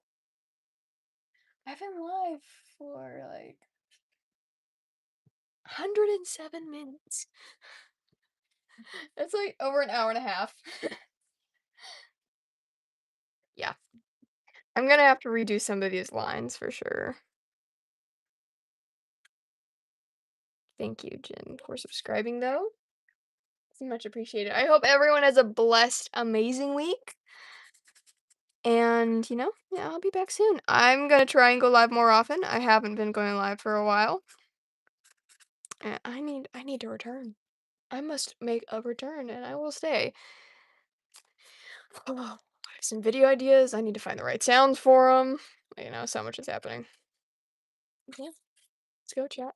I've been live for like 107 minutes. It's like over an hour and a half. Yeah. I'm gonna have to redo some of these lines for sure. Thank you, Jen, for subscribing though. It's much appreciated. I hope everyone has a blessed, amazing week. And, yeah, I'll be back soon. I'm gonna try and go live more often. I haven't been going live for a while. And I need to return. I must make a return and I will stay. Oh, I have some video ideas. I need to find the right sounds for them. So much is happening. Yeah. Let's go, chat.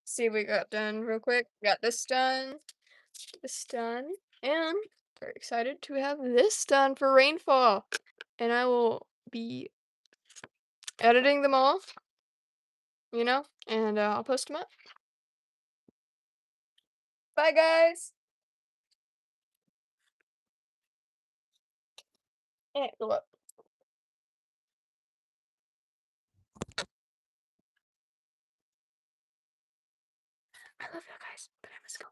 See, we got done real quick. Got this done. This done. And very excited to have this done for rainfall. And I will be editing them all, and I'll post them up. Bye, guys. Go up. I love you guys, but I must go.